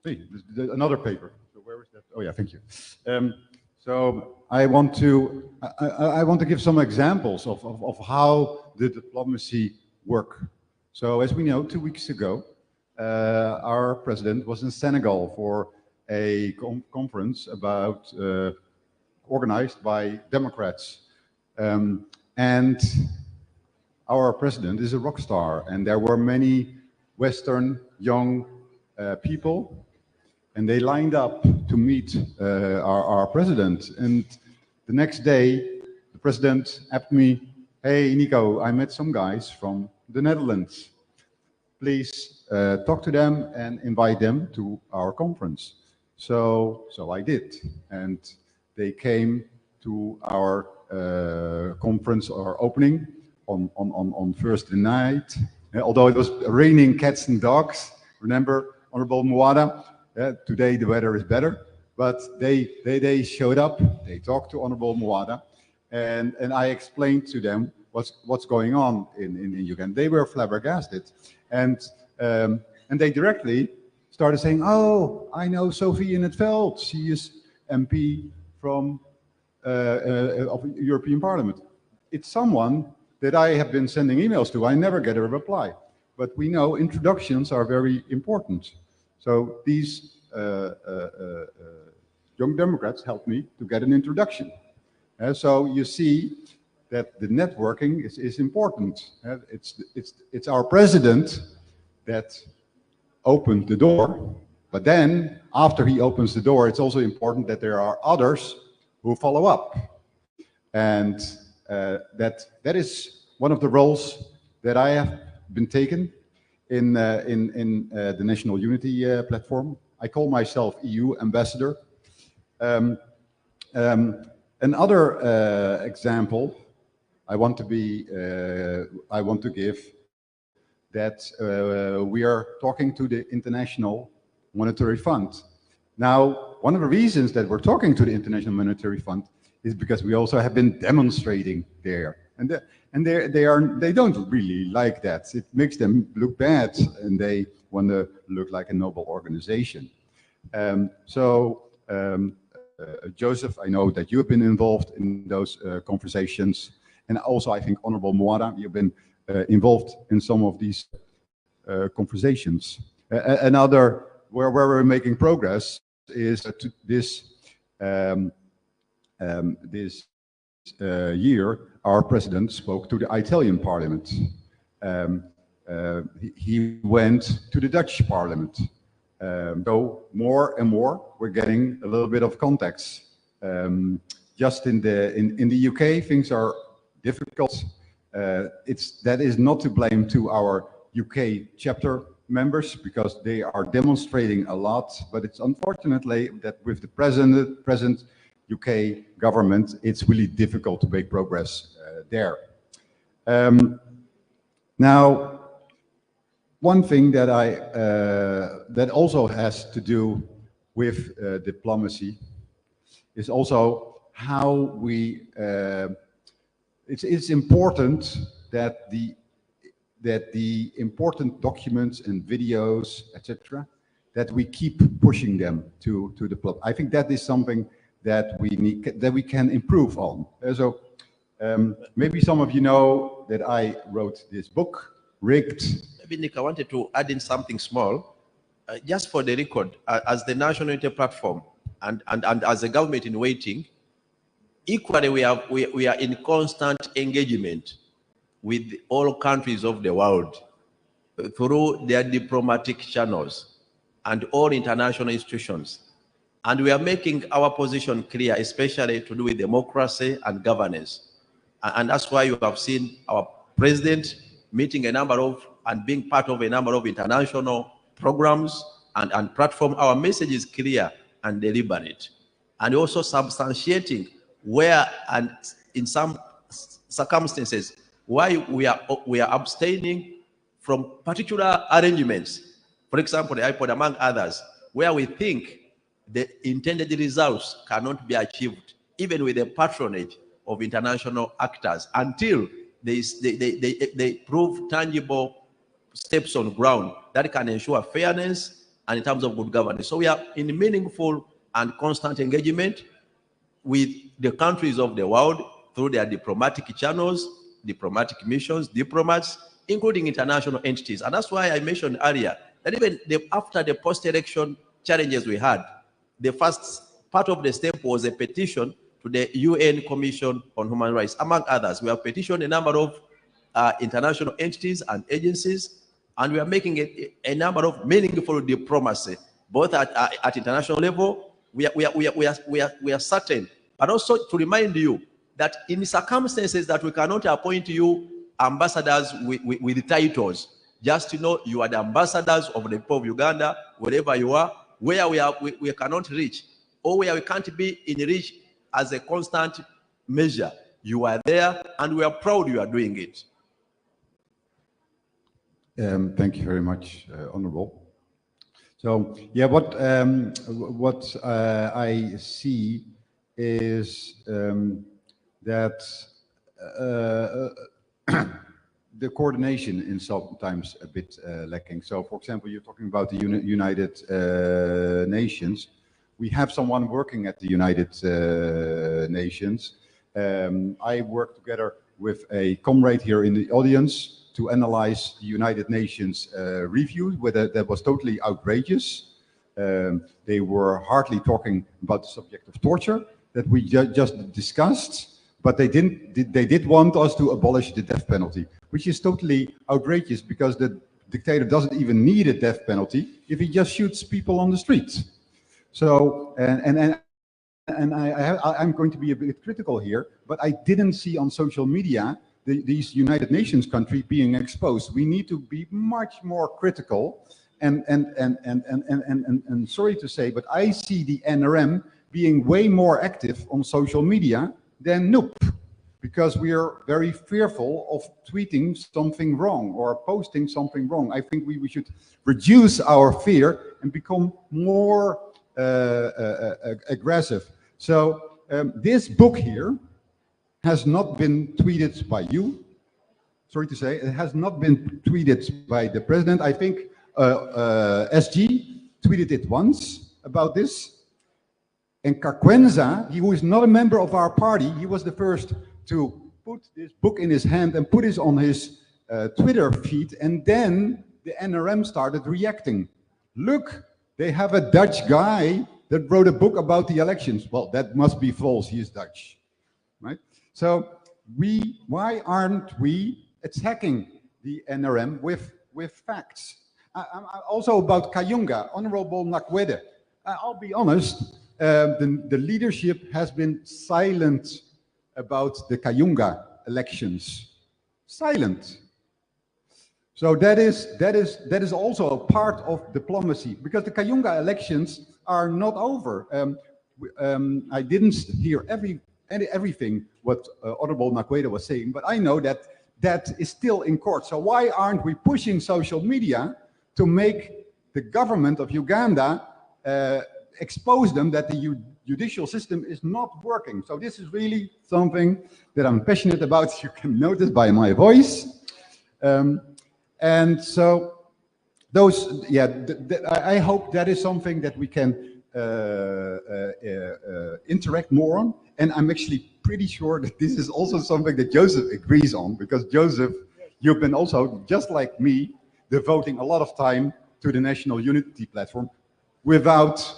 Hey, another paper. So where is that? Oh yeah, thank you. So I want to give some examples of how the diplomacy work. So as we know, 2 weeks ago, our president was in Senegal for a conference about organized by Democrats, and our president is a rock star, and there were many Western young people, and they lined up to meet our president. And the next day, the president asked me, "Hey Nico, I met some guys from the Netherlands. Please talk to them and invite them to our conference." So I did, and they came to our conference or opening on Thursday night. Although it was raining cats and dogs, remember, Honorable Muwonge, today the weather is better, but they showed up, they talked to Honorable Muwonge, and I explained to them what's going on in Uganda. They were flabbergasted, and they directly started saying, "Oh, I know Sophie in het Veld. She is MP from of European Parliament." It's someone that I have been sending emails to. I never get a reply, but we know introductions are very important. So these young Democrats helped me to get an introduction. So you see that the networking is important. It's our president that opened the door, but then after he opens the door, it's also important that there are others who follow up, and that is one of the roles that I have been taken in the National Unity Platform. I call myself EU ambassador. Another example I want to give, that we are talking to the International Monetary Fund. Now, one of the reasons that we're talking to the International Monetary Fund is because we also have been demonstrating there, and they don't really like that. It makes them look bad, and they want to look like a noble organization. Joseph, I know that you have been involved in those conversations, and also I think Honorable Muwonge, you've been involved in some of these conversations. Another where we're making progress is this year our president spoke to the Italian Parliament. He went to the Dutch Parliament. So more and more we're getting a little bit of contacts. Just in the UK things are difficult. That is not to blame to our UK chapter members, because they are demonstrating a lot, but it's unfortunately that with the present UK government, it's really difficult to make progress there. Now, one thing that that also has to do with diplomacy is also how we. It's important that the important documents and videos, etc., that we keep pushing them to the public. I think that is something that we can improve on. So Maybe some of you know that I wrote this book, Rigged. Maybe Nick, I wanted to add in something small, just for the record, as the National Unity Platform and as a government in waiting, equally we are in constant engagement with all countries of the world through their diplomatic channels and all international institutions. And we are making our position clear, especially to do with democracy and governance. And that's why you have seen our president meeting a number of and being part of a number of international programs and platform. Our message is clear and deliberate, and also substantiating where and in some circumstances why we are abstaining from particular arrangements. For example, the iPod, among others, where we think the intended results cannot be achieved, even with the patronage of international actors, until they prove tangible steps on ground that can ensure fairness and in terms of good governance. So we are in meaningful and constant engagement with the countries of the world through their diplomatic channels, diplomatic missions, diplomats, including international entities. And that's why I mentioned earlier that even after the post-election challenges we had, the first part of the step was a petition to the UN Commission on Human Rights, among others. We have petitioned a number of international entities and agencies, and we are making a number of meaningful diplomacy, both at international level. We are certain, but also to remind you that in circumstances that we cannot appoint you ambassadors with titles, just to know you are the ambassadors of the people of Uganda, wherever you are, where we cannot reach, or where we can't be in reach as a constant measure. You are there, and we are proud you are doing it. Thank you very much, Honorable. So, yeah, what I see is that the coordination is sometimes a bit lacking. So, for example, you're talking about the United Nations. We have someone working at the United Nations. I work together with a comrade here in the audience to analyze the United Nations review, that was totally outrageous. They were hardly talking about the subject of torture that we just discussed, but they did want us to abolish the death penalty, which is totally outrageous because the dictator doesn't even need a death penalty if he just shoots people on the street. So, I'm going to be a bit critical here, but I didn't see on social media these United Nations countries being exposed. We need to be much more critical, and sorry to say, but I see the NRM being way more active on social media than NUP, because we are very fearful of tweeting something wrong or posting something wrong. I think we should reduce our fear and become more aggressive. So this book here has not been tweeted by you. Sorry to say, it has not been tweeted by the president. I think SG tweeted it once about this. And Carquenza, who is not a member of our party, he was the first to put this book in his hand and put it on his Twitter feed. And then the NRM started reacting. Look, they have a Dutch guy that wrote a book about the elections. Well, that must be false. He is Dutch, right? So why aren't we attacking the NRM with facts? Also about Kayunga, Honorable Nakwede. I'll be honest, the leadership has been silent about the Kayunga elections. Silent. So that is also a part of diplomacy, because the Kayunga elections are not over. I didn't hear everything what Honorable Nakwede was saying, but I know that is still in court. So why aren't we pushing social media to make the government of Uganda expose them that the judicial system is not working? So this is really something that I'm passionate about. You can notice by my voice. And so those, yeah, I hope that is something that we can interact more on. And I'm actually pretty sure that this is also something that Joseph agrees on, because Joseph, you've been also, just like me, devoting a lot of time to the National Unity Platform without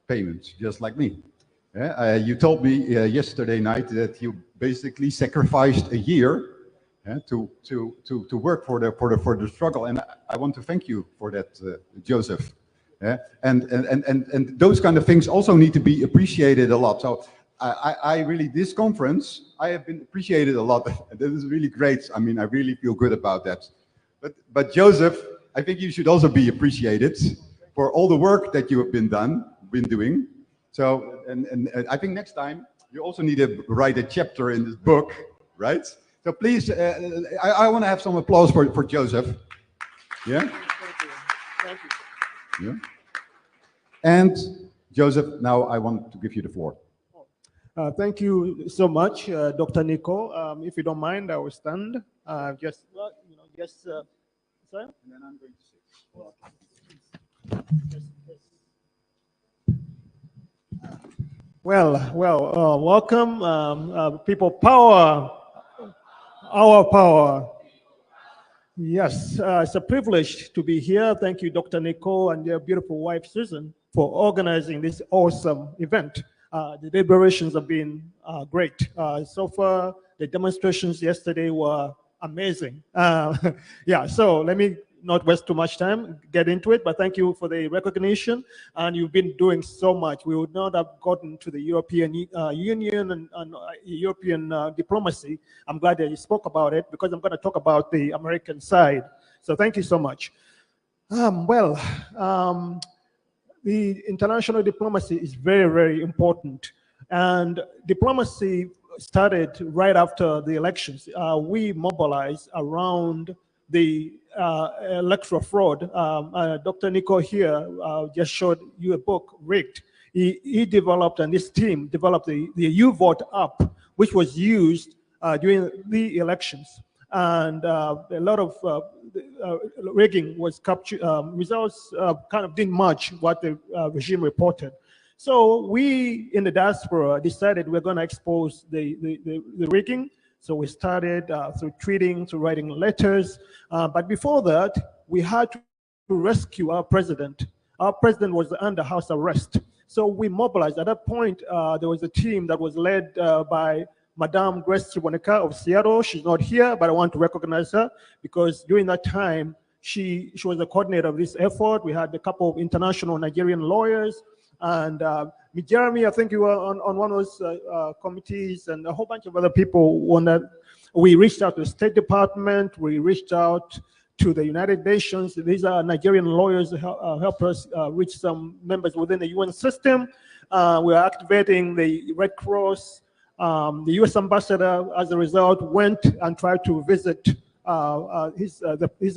payments, just like me. You told me yesterday night that you basically sacrificed a year to work for the struggle, and I want to thank you for that, Joseph. And those kind of things also need to be appreciated a lot. So I really, this conference, I have been appreciated a lot. That is really great. I mean, I really feel good about that. But Joseph, I think you should also be appreciated for all the work that you have been doing. So, and I think next time you also need to write a chapter in this book, right? So please, I want to have some applause for Joseph. Yeah? Thank you. Thank you. Yeah. And Joseph, now I want to give you the floor. Thank you so much, Dr. Nico. If you don't mind, I will stand. Sorry? And then I'm going to sit. Well, welcome, people power, our power. Yes, it's a privilege to be here. Thank you, Dr. Nico and your beautiful wife, Susan, for organizing this awesome event. The deliberations have been great. So far, the demonstrations yesterday were amazing. Yeah, so let me not waste too much time, get into it, but thank you for the recognition, and you've been doing so much. We would not have gotten to the European Union and European diplomacy. I'm glad that you spoke about it, because I'm going to talk about the American side. So thank you so much. The international diplomacy is very, very important, and diplomacy started right after the elections. We mobilized around the electoral fraud. Dr. Nico here just showed you a book, Rigged. He developed, and his team developed the U-Vote app, which was used during the elections. And a lot of rigging was captured. Results kind of didn't match what the regime reported. So we in the diaspora decided we're going to expose the rigging. So we started through tweeting, through writing letters. But before that, we had to rescue our president. Our president was under house arrest. So we mobilized. At that point, there was a team that was led by Madame Grace Chiboneka of Seattle. She's not here, but I want to recognize her, because during that time, she was the coordinator of this effort. We had a couple of international Nigerian lawyers, and Jeremy, I think you were on one of those committees, and a whole bunch of other people. We reached out to the State Department, we reached out to the United Nations. These are Nigerian lawyers who help us reach some members within the UN system. We are activating the Red Cross. The US ambassador, as a result, went and tried to visit His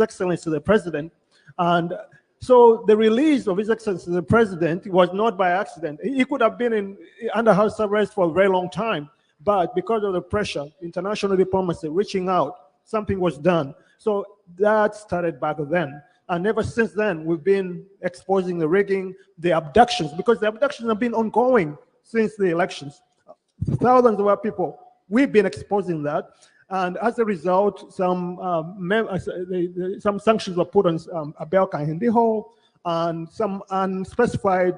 Excellency the President. And so the release of His Excellency the President was not by accident. He could have been under house arrest for a very long time, but because of the pressure, international diplomacy, reaching out, something was done. So that started back then. And ever since then, we've been exposing the rigging, the abductions, because the abductions have been ongoing since the elections. Thousands of our people, we've been exposing that. And as a result, some sanctions were put on Abelka and Hindiho, and some unspecified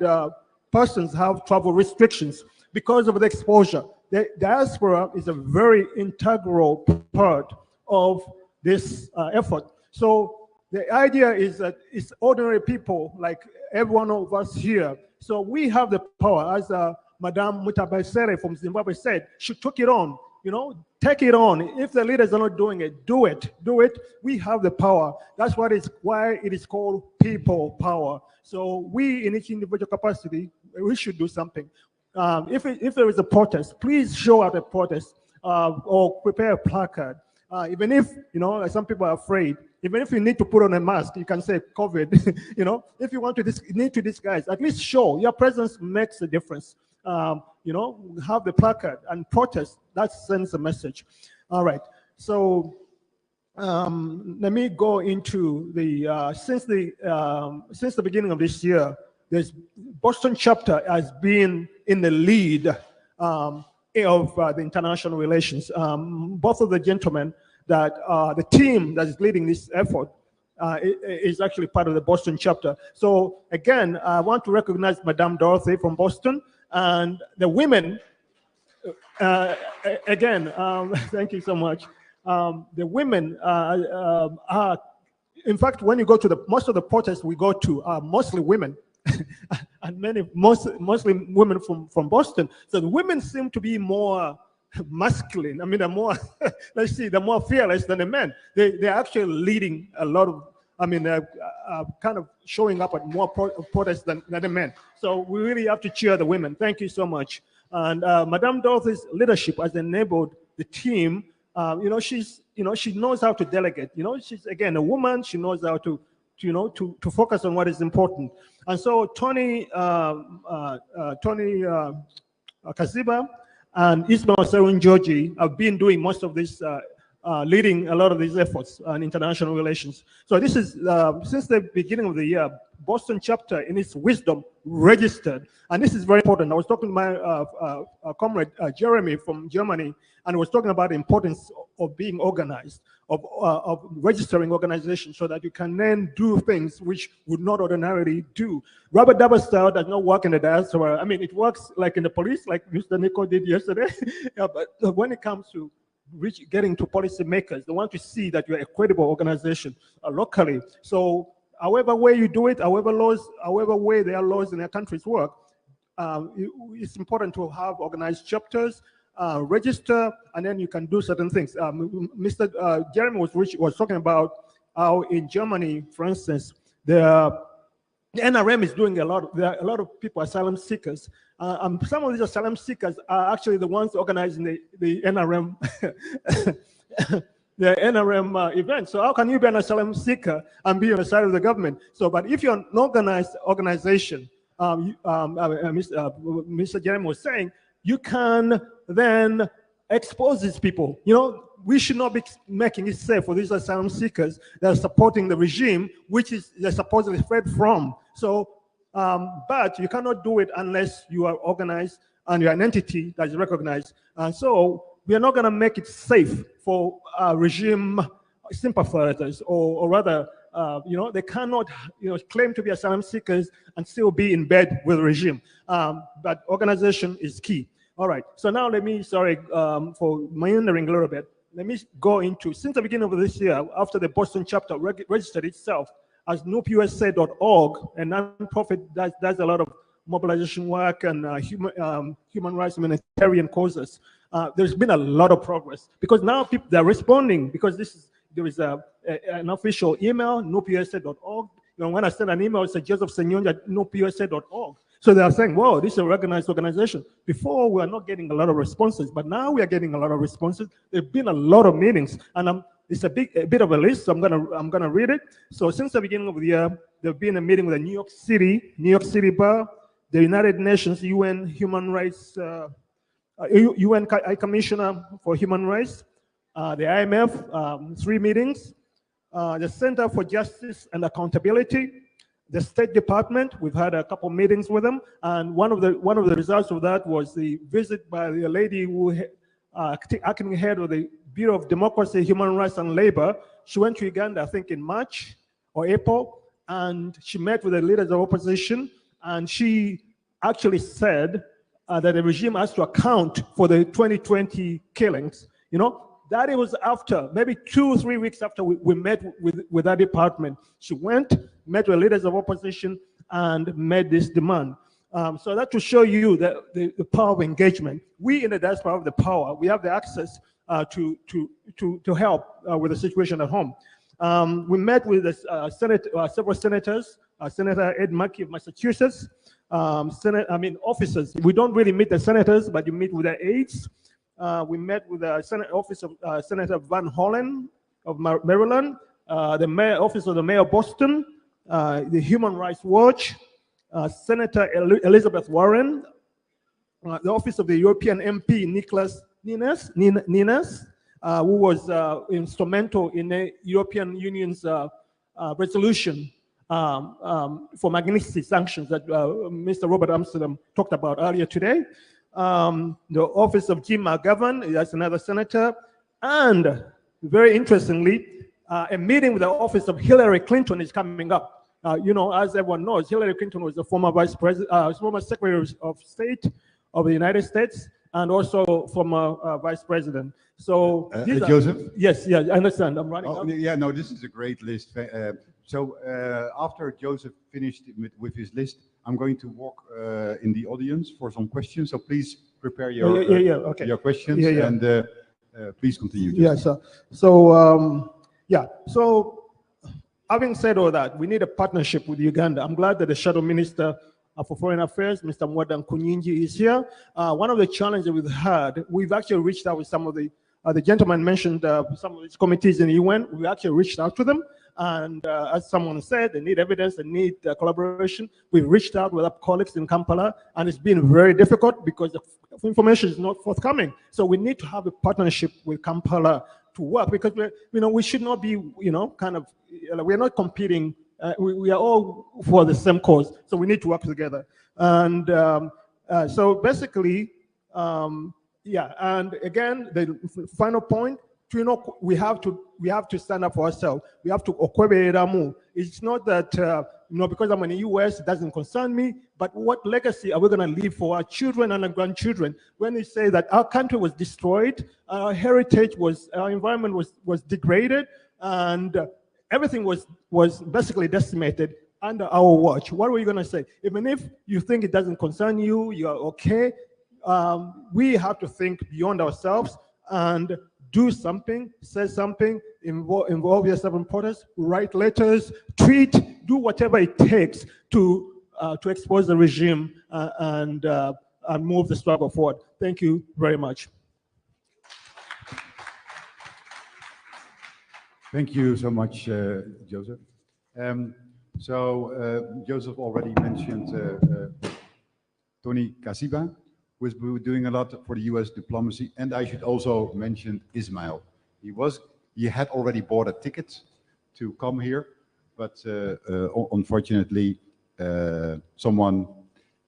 persons have travel restrictions because of the exposure. The diaspora is a very integral part of this effort. So the idea is that it's ordinary people like every one of us here. So we have the power, as Madame Mutabasere from Zimbabwe said, she took it on. You know, take it on. If the leaders are not doing it, do it. Do it. We have the power. That's why it is called people power. So we, in each individual capacity, we should do something. If there is a protest, please show up a protest or prepare a placard. Even if, you know, some people are afraid. Even if you need to put on a mask, you can say COVID. You know, if you want to need to disguise, at least show your presence makes a difference. You know, have the placard and protest. That sends a message. All right. So let me go into the since the beginning of this year, this Boston chapter has been in the lead of the international relations. Both of the gentlemen that the team that is leading this effort is actually part of the Boston chapter. So again, I want to recognize Madame Dorothy from Boston and the women. Again, thank you so much. The women are, in fact, when you go to most of the protests we go to are mostly women. And mostly women from Boston. So the women seem to be more masculine. I mean, they're more, let's see, they're more fearless than the men. They're actually leading a lot of, I mean, kind of showing up at more protests than the men. So we really have to cheer the women. Thank you so much. And Madame Dorothy's leadership has enabled the team. She knows how to delegate. She's, again, a woman. She knows how to focus on what is important. And so Tony Kaziba and Ismail Serun Georgie have been doing most of this, leading a lot of these efforts on international relations. So this is, since the beginning of the year, Boston chapter in its wisdom registered, and this is very important. I was talking to my comrade Jeremy from Germany, and was talking about the importance of being organized, of registering organizations so that you can then do things which would not ordinarily do. Robert Dabberstyle does not work in the diaspora. I mean, it works like in the police, like Mr. Nico did yesterday. Yeah, but when it comes to getting to policymakers, they want to see that you're a credible organization locally. So however way you do it, however way their laws in their countries work, it's important to have organized chapters, register, and then you can do certain things. Mr. Jeremy was talking about how in Germany, for instance, the NRM is doing a lot. There are a lot of people, asylum seekers. Some of these asylum seekers are actually the ones organizing the NRM, the NRM event. So how can you be an asylum seeker and be on the side of the government? So, but if you're an organized organization, Mr. Jeremy was saying, you can then expose these people. We should not be making it safe for these asylum seekers that are supporting the regime, which is they're supposedly fled from. So, but you cannot do it unless you are organized and you're an entity that is recognized. And so we are not going to make it safe for regime sympathizers, or rather, they cannot, claim to be asylum seekers and still be in bed with the regime. But organization is key. All right. So now let me, for meandering a little bit. Let me go into, since the beginning of this year, after the Boston chapter registered itself as NUPUSA.org, a non-profit that does a lot of mobilization work and human rights, humanitarian causes. There's been a lot of progress because now people, they're responding because there is an official email, NUPUSA.org. When I send an email, it's Joseph Senyonja at NUPUSA.org. So they are saying, whoa, this is a recognized organization. Before, we are not getting a lot of responses, but now we are getting a lot of responses. There have been a lot of meetings, and it's a bit of a list, so I'm gonna read it. So since the beginning of the year, there have been a meeting with the New York City Bar, the United Nations UN Human Rights, UN High Commissioner for Human Rights, the IMF, 3 meetings, the Center for Justice and Accountability, the State Department. We've had a couple meetings with them, and one of the results of that was the visit by the lady who acting head of the Bureau of Democracy, Human Rights and Labor. She went to Uganda, I think, in March or April, and she met with the leaders of opposition, and she actually said that the regime has to account for the 2020 killings. That it was after, maybe 2 or 3 weeks after we met with that department. She went, met with leaders of opposition, and made this demand. So that to show you the power of engagement. We in the diaspora have the power. We have the access to help with the situation at home. We met with the several senators, Senator Ed Markey of Massachusetts, officers. We don't really meet the senators, but you meet with their aides. We met with the Senate office of Senator Van Hollen of Maryland, the office of the mayor of Boston, the Human Rights Watch, Senator Elizabeth Warren, the office of the European MP Nicholas Ninas, who was instrumental in the European Union's resolution for Magnitsky sanctions that Mr. Robert Amsterdam talked about earlier today. the office of Jim McGovern, that's another senator, and very interestingly, a meeting with the office of Hillary Clinton is coming up. You know, as everyone knows, Hillary Clinton was the former vice president, former Secretary of State of the United States, and also former vice president. So, Joseph? Yes, I understand. I'm running. Oh, yeah, no, this is a great list. So after Joseph finished with his list, I'm going to walk in the audience for some questions. So please prepare your your questions and please continue. Joseph. So having said all that, we need a partnership with Uganda. I'm glad that the Shadow Minister for Foreign Affairs, Mr. Mwadan Kunyinji, is here. One of the challenges we've had, we've actually reached out with some of the gentleman mentioned some of these committees in the UN. We actually reached out to them. And as someone said, they need evidence, they need collaboration. We've reached out with our colleagues in Kampala, and it's been very difficult because the information is not forthcoming. So we need to have a partnership with Kampala to work, because we should not be, we're not competing. We are all for the same cause, so we need to work together. And so basically, and again, the final point, we have to stand up for ourselves. We have to okweberamu. It's not that because I'm in the US, it doesn't concern me. But what legacy are we going to leave for our children and our grandchildren when we say that our country was destroyed, our heritage our environment was degraded, and everything was basically decimated under our watch? What are we going to say? Even if you think it doesn't concern you, you are okay. We have to think beyond ourselves and do something, say something, involve yourself in protests, write letters, tweet, do whatever it takes to expose the regime and move the struggle forward. Thank you very much. Thank you so much, Joseph. Joseph already mentioned Tony Kasiba, who is doing a lot for the US diplomacy, and I should also mention Ismail. He had already bought a ticket to come here, but unfortunately, someone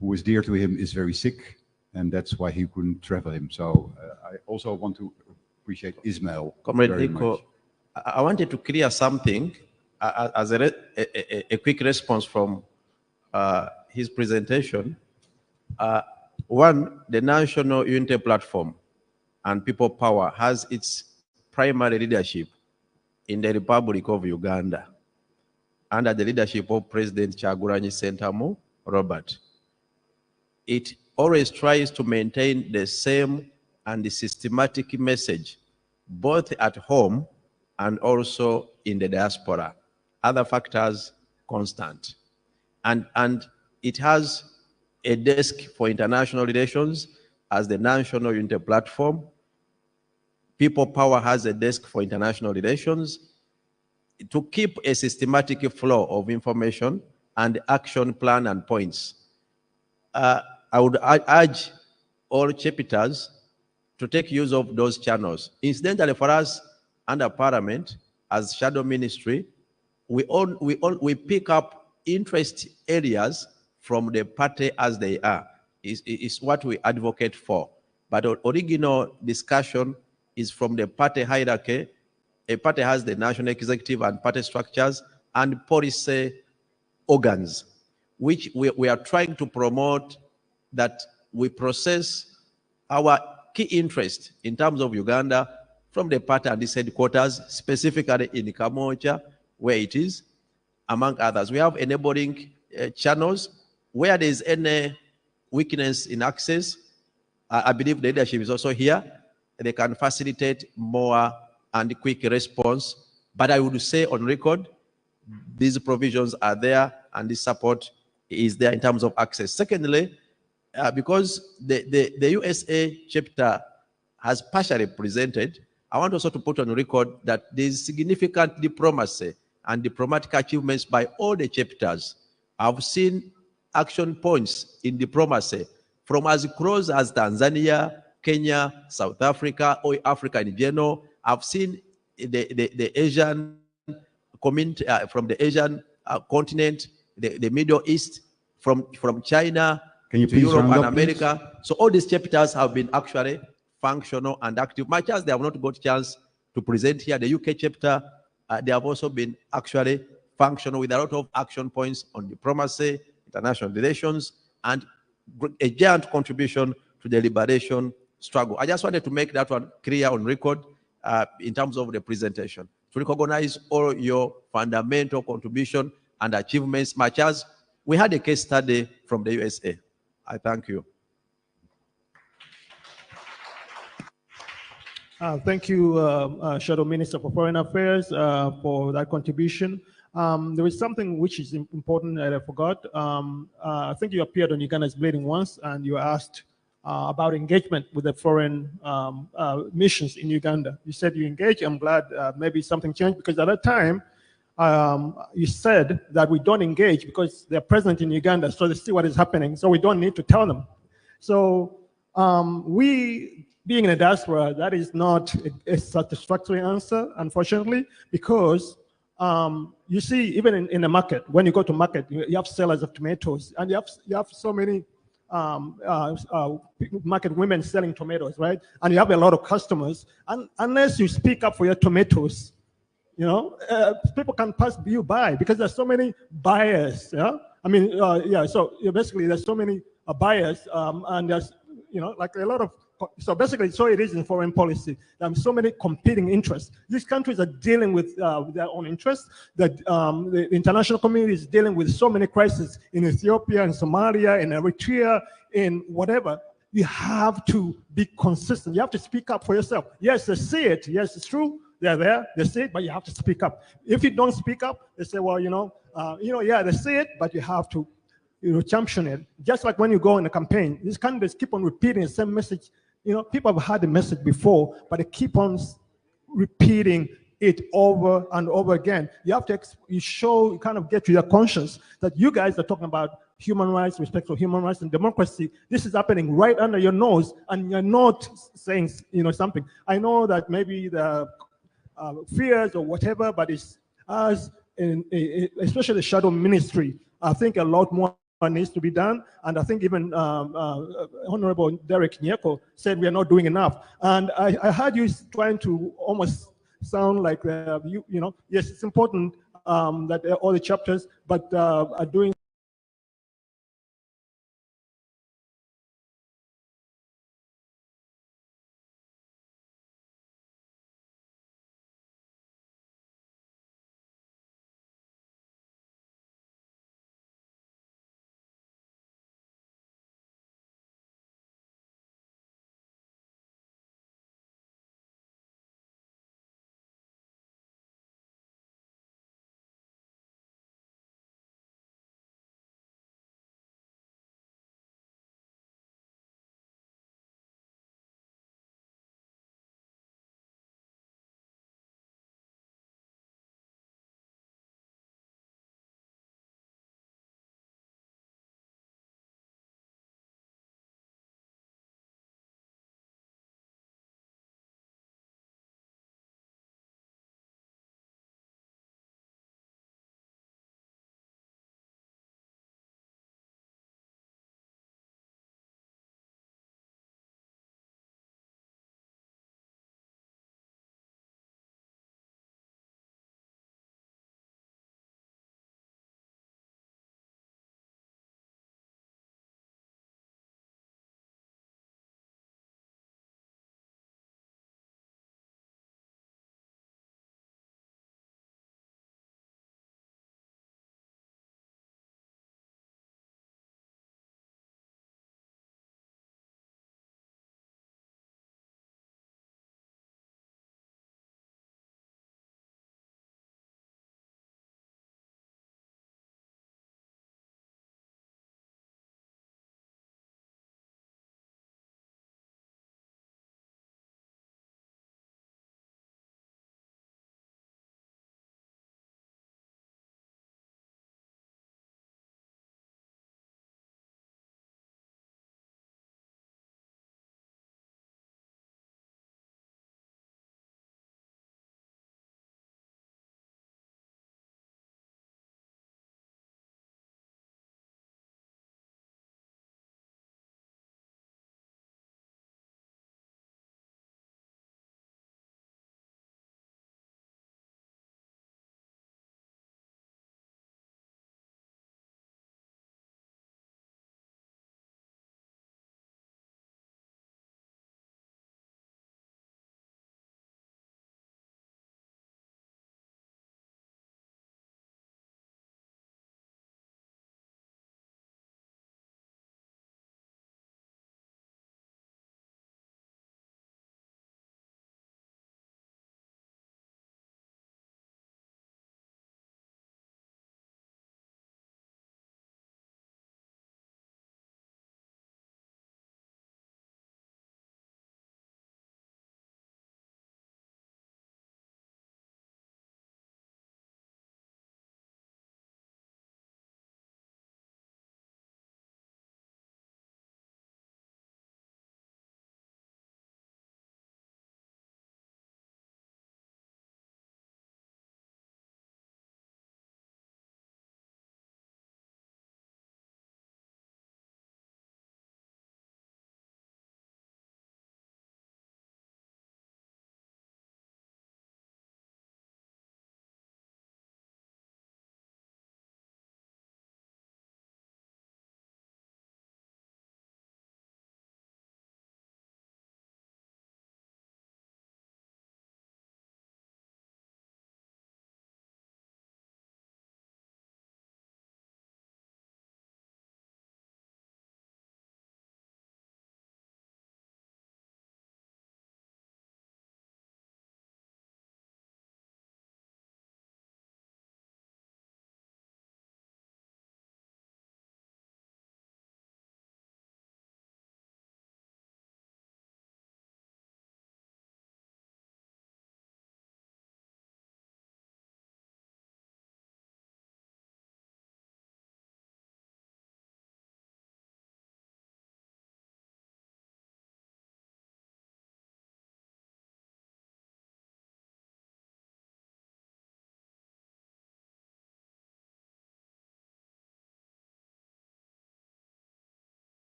who is dear to him is very sick, and that's why he couldn't travel him. So I also want to appreciate Ismail very much. I wanted to clear something as a quick response from his presentation. One, the National Unity Platform and People Power has its primary leadership in the Republic of Uganda under the leadership of President Kyagulanyi Ssentamu Robert. It always tries to maintain the same and the systematic message, both at home and also in the diaspora. Other factors constant. And it has a desk for international relations as the National Unity Platform. People Power has a desk for international relations to keep a systematic flow of information and action plan and points. I would urge all chapters to take use of those channels. Incidentally, for us under Parliament, as Shadow Ministry, we pick up interest areas from the party as they are. Is what we advocate for. But original discussion is from the party hierarchy. A party has the national executive and party structures and policy organs, which we are trying to promote that we process our key interest in terms of Uganda from the party and its headquarters, specifically in Kamocha, where it is, among others. We have enabling channels where there is any weakness in access. I believe the leadership is also here. They can facilitate more and quick response. But I would say on record, these provisions are there and this support is there in terms of access. Secondly, because the USA chapter has partially presented, I want also to put on record that there is significant diplomacy and diplomatic achievements by all the chapters. I've seen action points in diplomacy from as close as Tanzania, Kenya, South Africa, or Africa in general. I've seen the Asian community from the Asian continent, the Middle East, from China, Can you to please Europe round and up, please? America. So all these chapters have been actually functional and active. Much as they have not got chance to present here, the UK chapter, they have also been actually functional with a lot of action points on diplomacy, international relations, and a giant contribution to the liberation struggle. I just wanted to make that one clear on record in terms of the presentation, to recognize all your fundamental contribution and achievements, much as we had a case study from the USA. I thank you. Thank you, Shadow Minister for Foreign Affairs, for that contribution. There is something which is important that I forgot. I think you appeared on Uganda's Bleeding once, and you asked about engagement with the foreign missions in Uganda. You said you engage. I'm glad maybe something changed, because at that time, you said that we don't engage because they're present in Uganda, so they see what is happening, so we don't need to tell them. So we, being in a diaspora, that is not a satisfactory answer, unfortunately, because you see, even in the market, when you go to market, you have sellers of tomatoes, and you have so many market women selling tomatoes, right? And you have a lot of customers, and unless you speak up for your tomatoes, you know, people can pass you by because there's so many buyers. Yeah, I mean, yeah. So basically, there's so many buyers, and there's, you know, like a lot of. So basically, so it is in foreign policy. There are so many competing interests. These countries are dealing with their own interests. That the international community is dealing with so many crises in Ethiopia, in Somalia, in Eritrea, in whatever. You have to be consistent. You have to speak up for yourself. Yes, they see it. Yes, it's true. They're there. They see it, but you have to speak up. If you don't speak up, they say, well, yeah, they see it, but you have to, champion it. Just like when you go in a campaign, these candidates keep on repeating the same message. You know, people have heard the message before, but they keep on repeating it over and over again. You have to, you kind of get to your conscience that you guys are talking about human rights, respect for human rights and democracy. This is happening right under your nose, and you're not saying, something. I know that maybe the fears or whatever, but it's us, especially the shadow ministry. I think a lot more needs to be done, and I think even Honorable Derek Nyeko said we are not doing enough. And I heard you trying to almost sound like yes, it's important that all the chapters, but are doing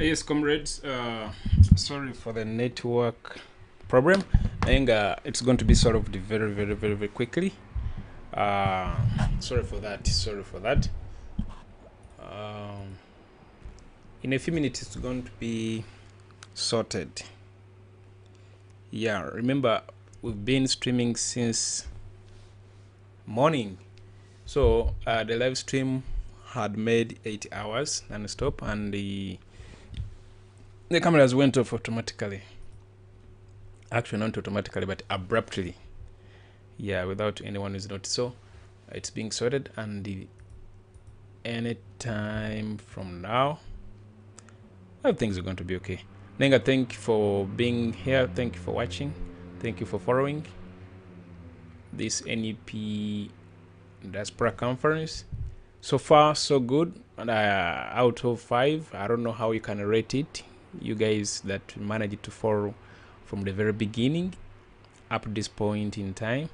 Yes, comrades. Sorry for the network problem. I think it's going to be solved very, very, very, very quickly. Sorry for that. Sorry for that. In a few minutes, it's going to be sorted. Yeah, remember, we've been streaming since morning. So the live stream had made 8 hours non-stop, and the cameras went off automatically. Actually, not automatically, but abruptly. Yeah, without anyone who's noticed. So it's being sorted, and any time from now, things are going to be okay. Nenga, thank you for being here. Thank you for watching. Thank you for following this NUP Diaspora Conference. So far, so good. And out of 5, I don't know how you can rate it. You guys that managed to follow from the very beginning up to this point in time,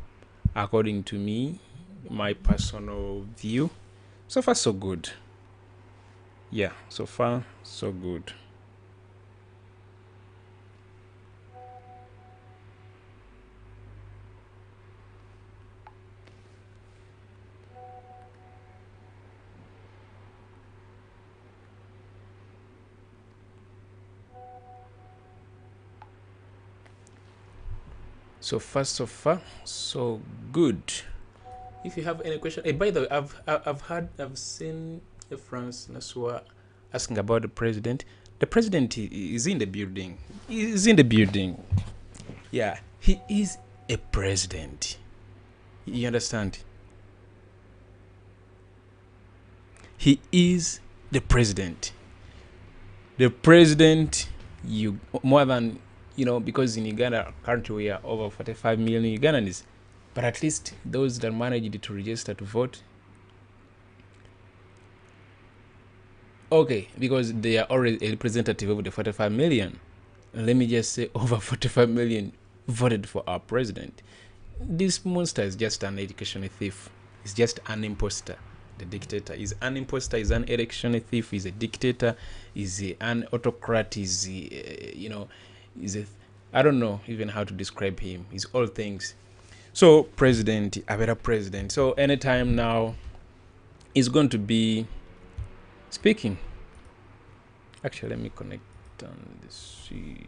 according to me, my personal view. So far, so good. Yeah, so far, so good. So far, so good. If you have any question, by the way, I've seen France Nasua asking about the president. The president is in the building. He's in the building. Yeah, he is a president. You understand? He is the president. The president, you more than, because in Uganda currently we are over 45 million Ugandans, but at least those that managed to register to vote, okay, because they are already a representative of the 45 million. Let me just say over 45 million voted for our president. This monster is just an educational thief. He's just an imposter. The dictator is an imposter, is an election thief, is a dictator, is an autocrat, is I don't know even how to describe him. He's all things. So president, a better president. So anytime now is going to be speaking. Actually, let me connect on the stream.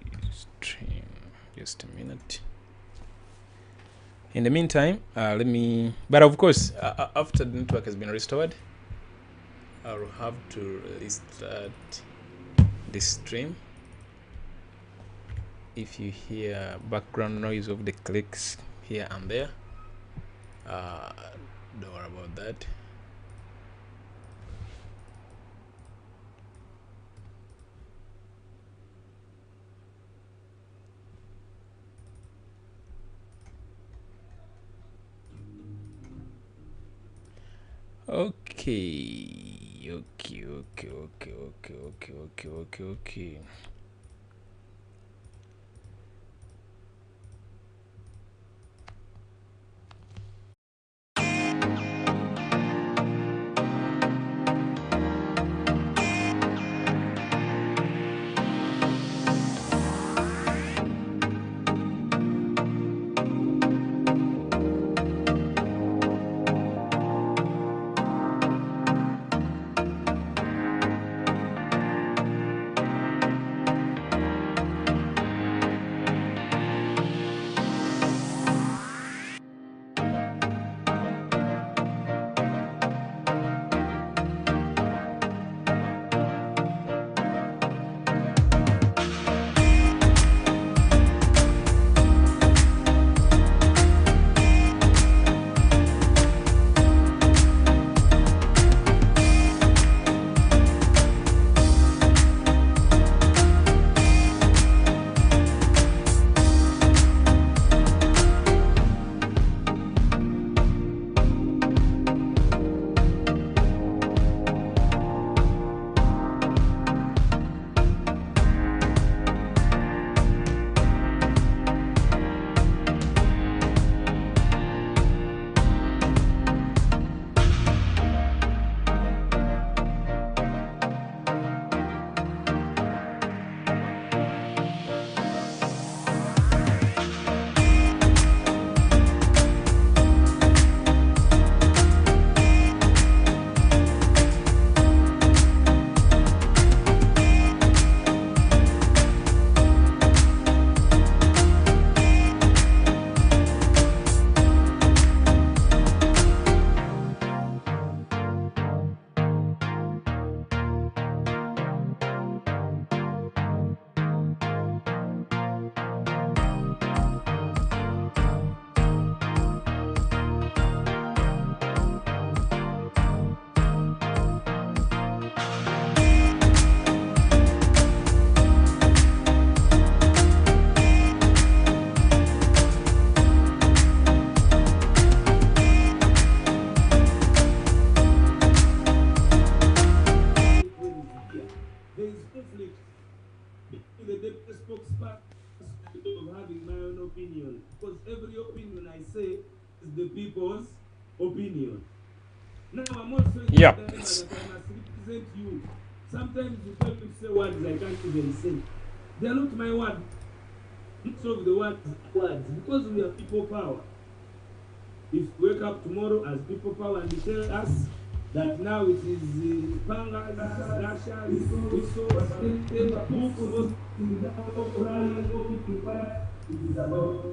Just a minute. In the meantime, but of course, after the network has been restored, I'll have to restart the stream. If you hear background noise of the clicks here and there, don't worry about that. Okay. of having my own opinion, because every opinion I say is the people's opinion. Now I'm also Yeah. that I must represent you. Sometimes you tell me to say words I can't even say. They are not my words. Of the words, because we are people power. If we wake up tomorrow as people power and they tell us that now it is Panga, Russia, it is about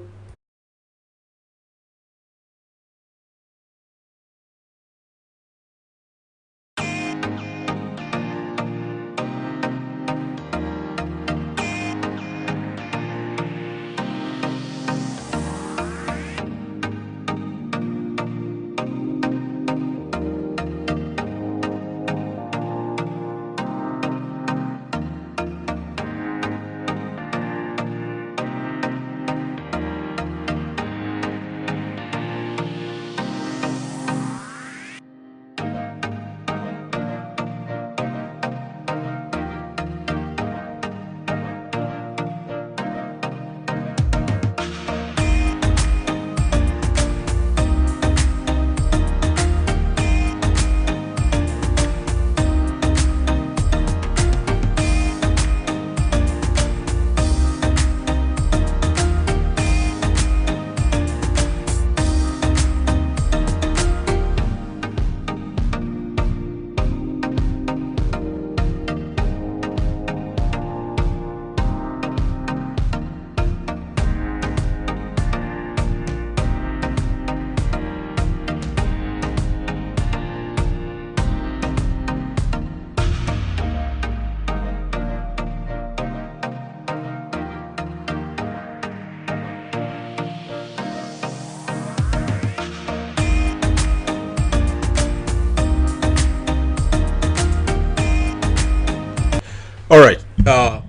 All right.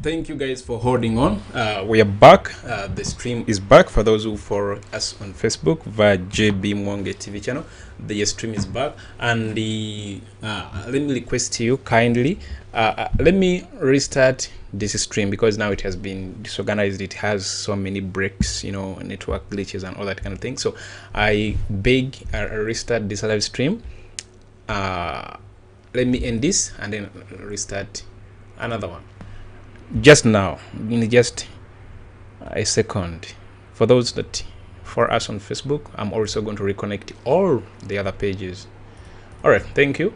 Thank you guys for holding on. We are back. The stream is back. For those who follow us on Facebook via JB Muwonge TV channel, the stream is back. And let me request you kindly, let me restart this stream because now it has been disorganized. It has so many breaks, you know, network glitches and all that kind of thing. So I beg restart this live stream. Let me end this and then restart another one just now in just a second. For those that for us on Facebook, I'm also going to reconnect all the other pages. All right, thank you.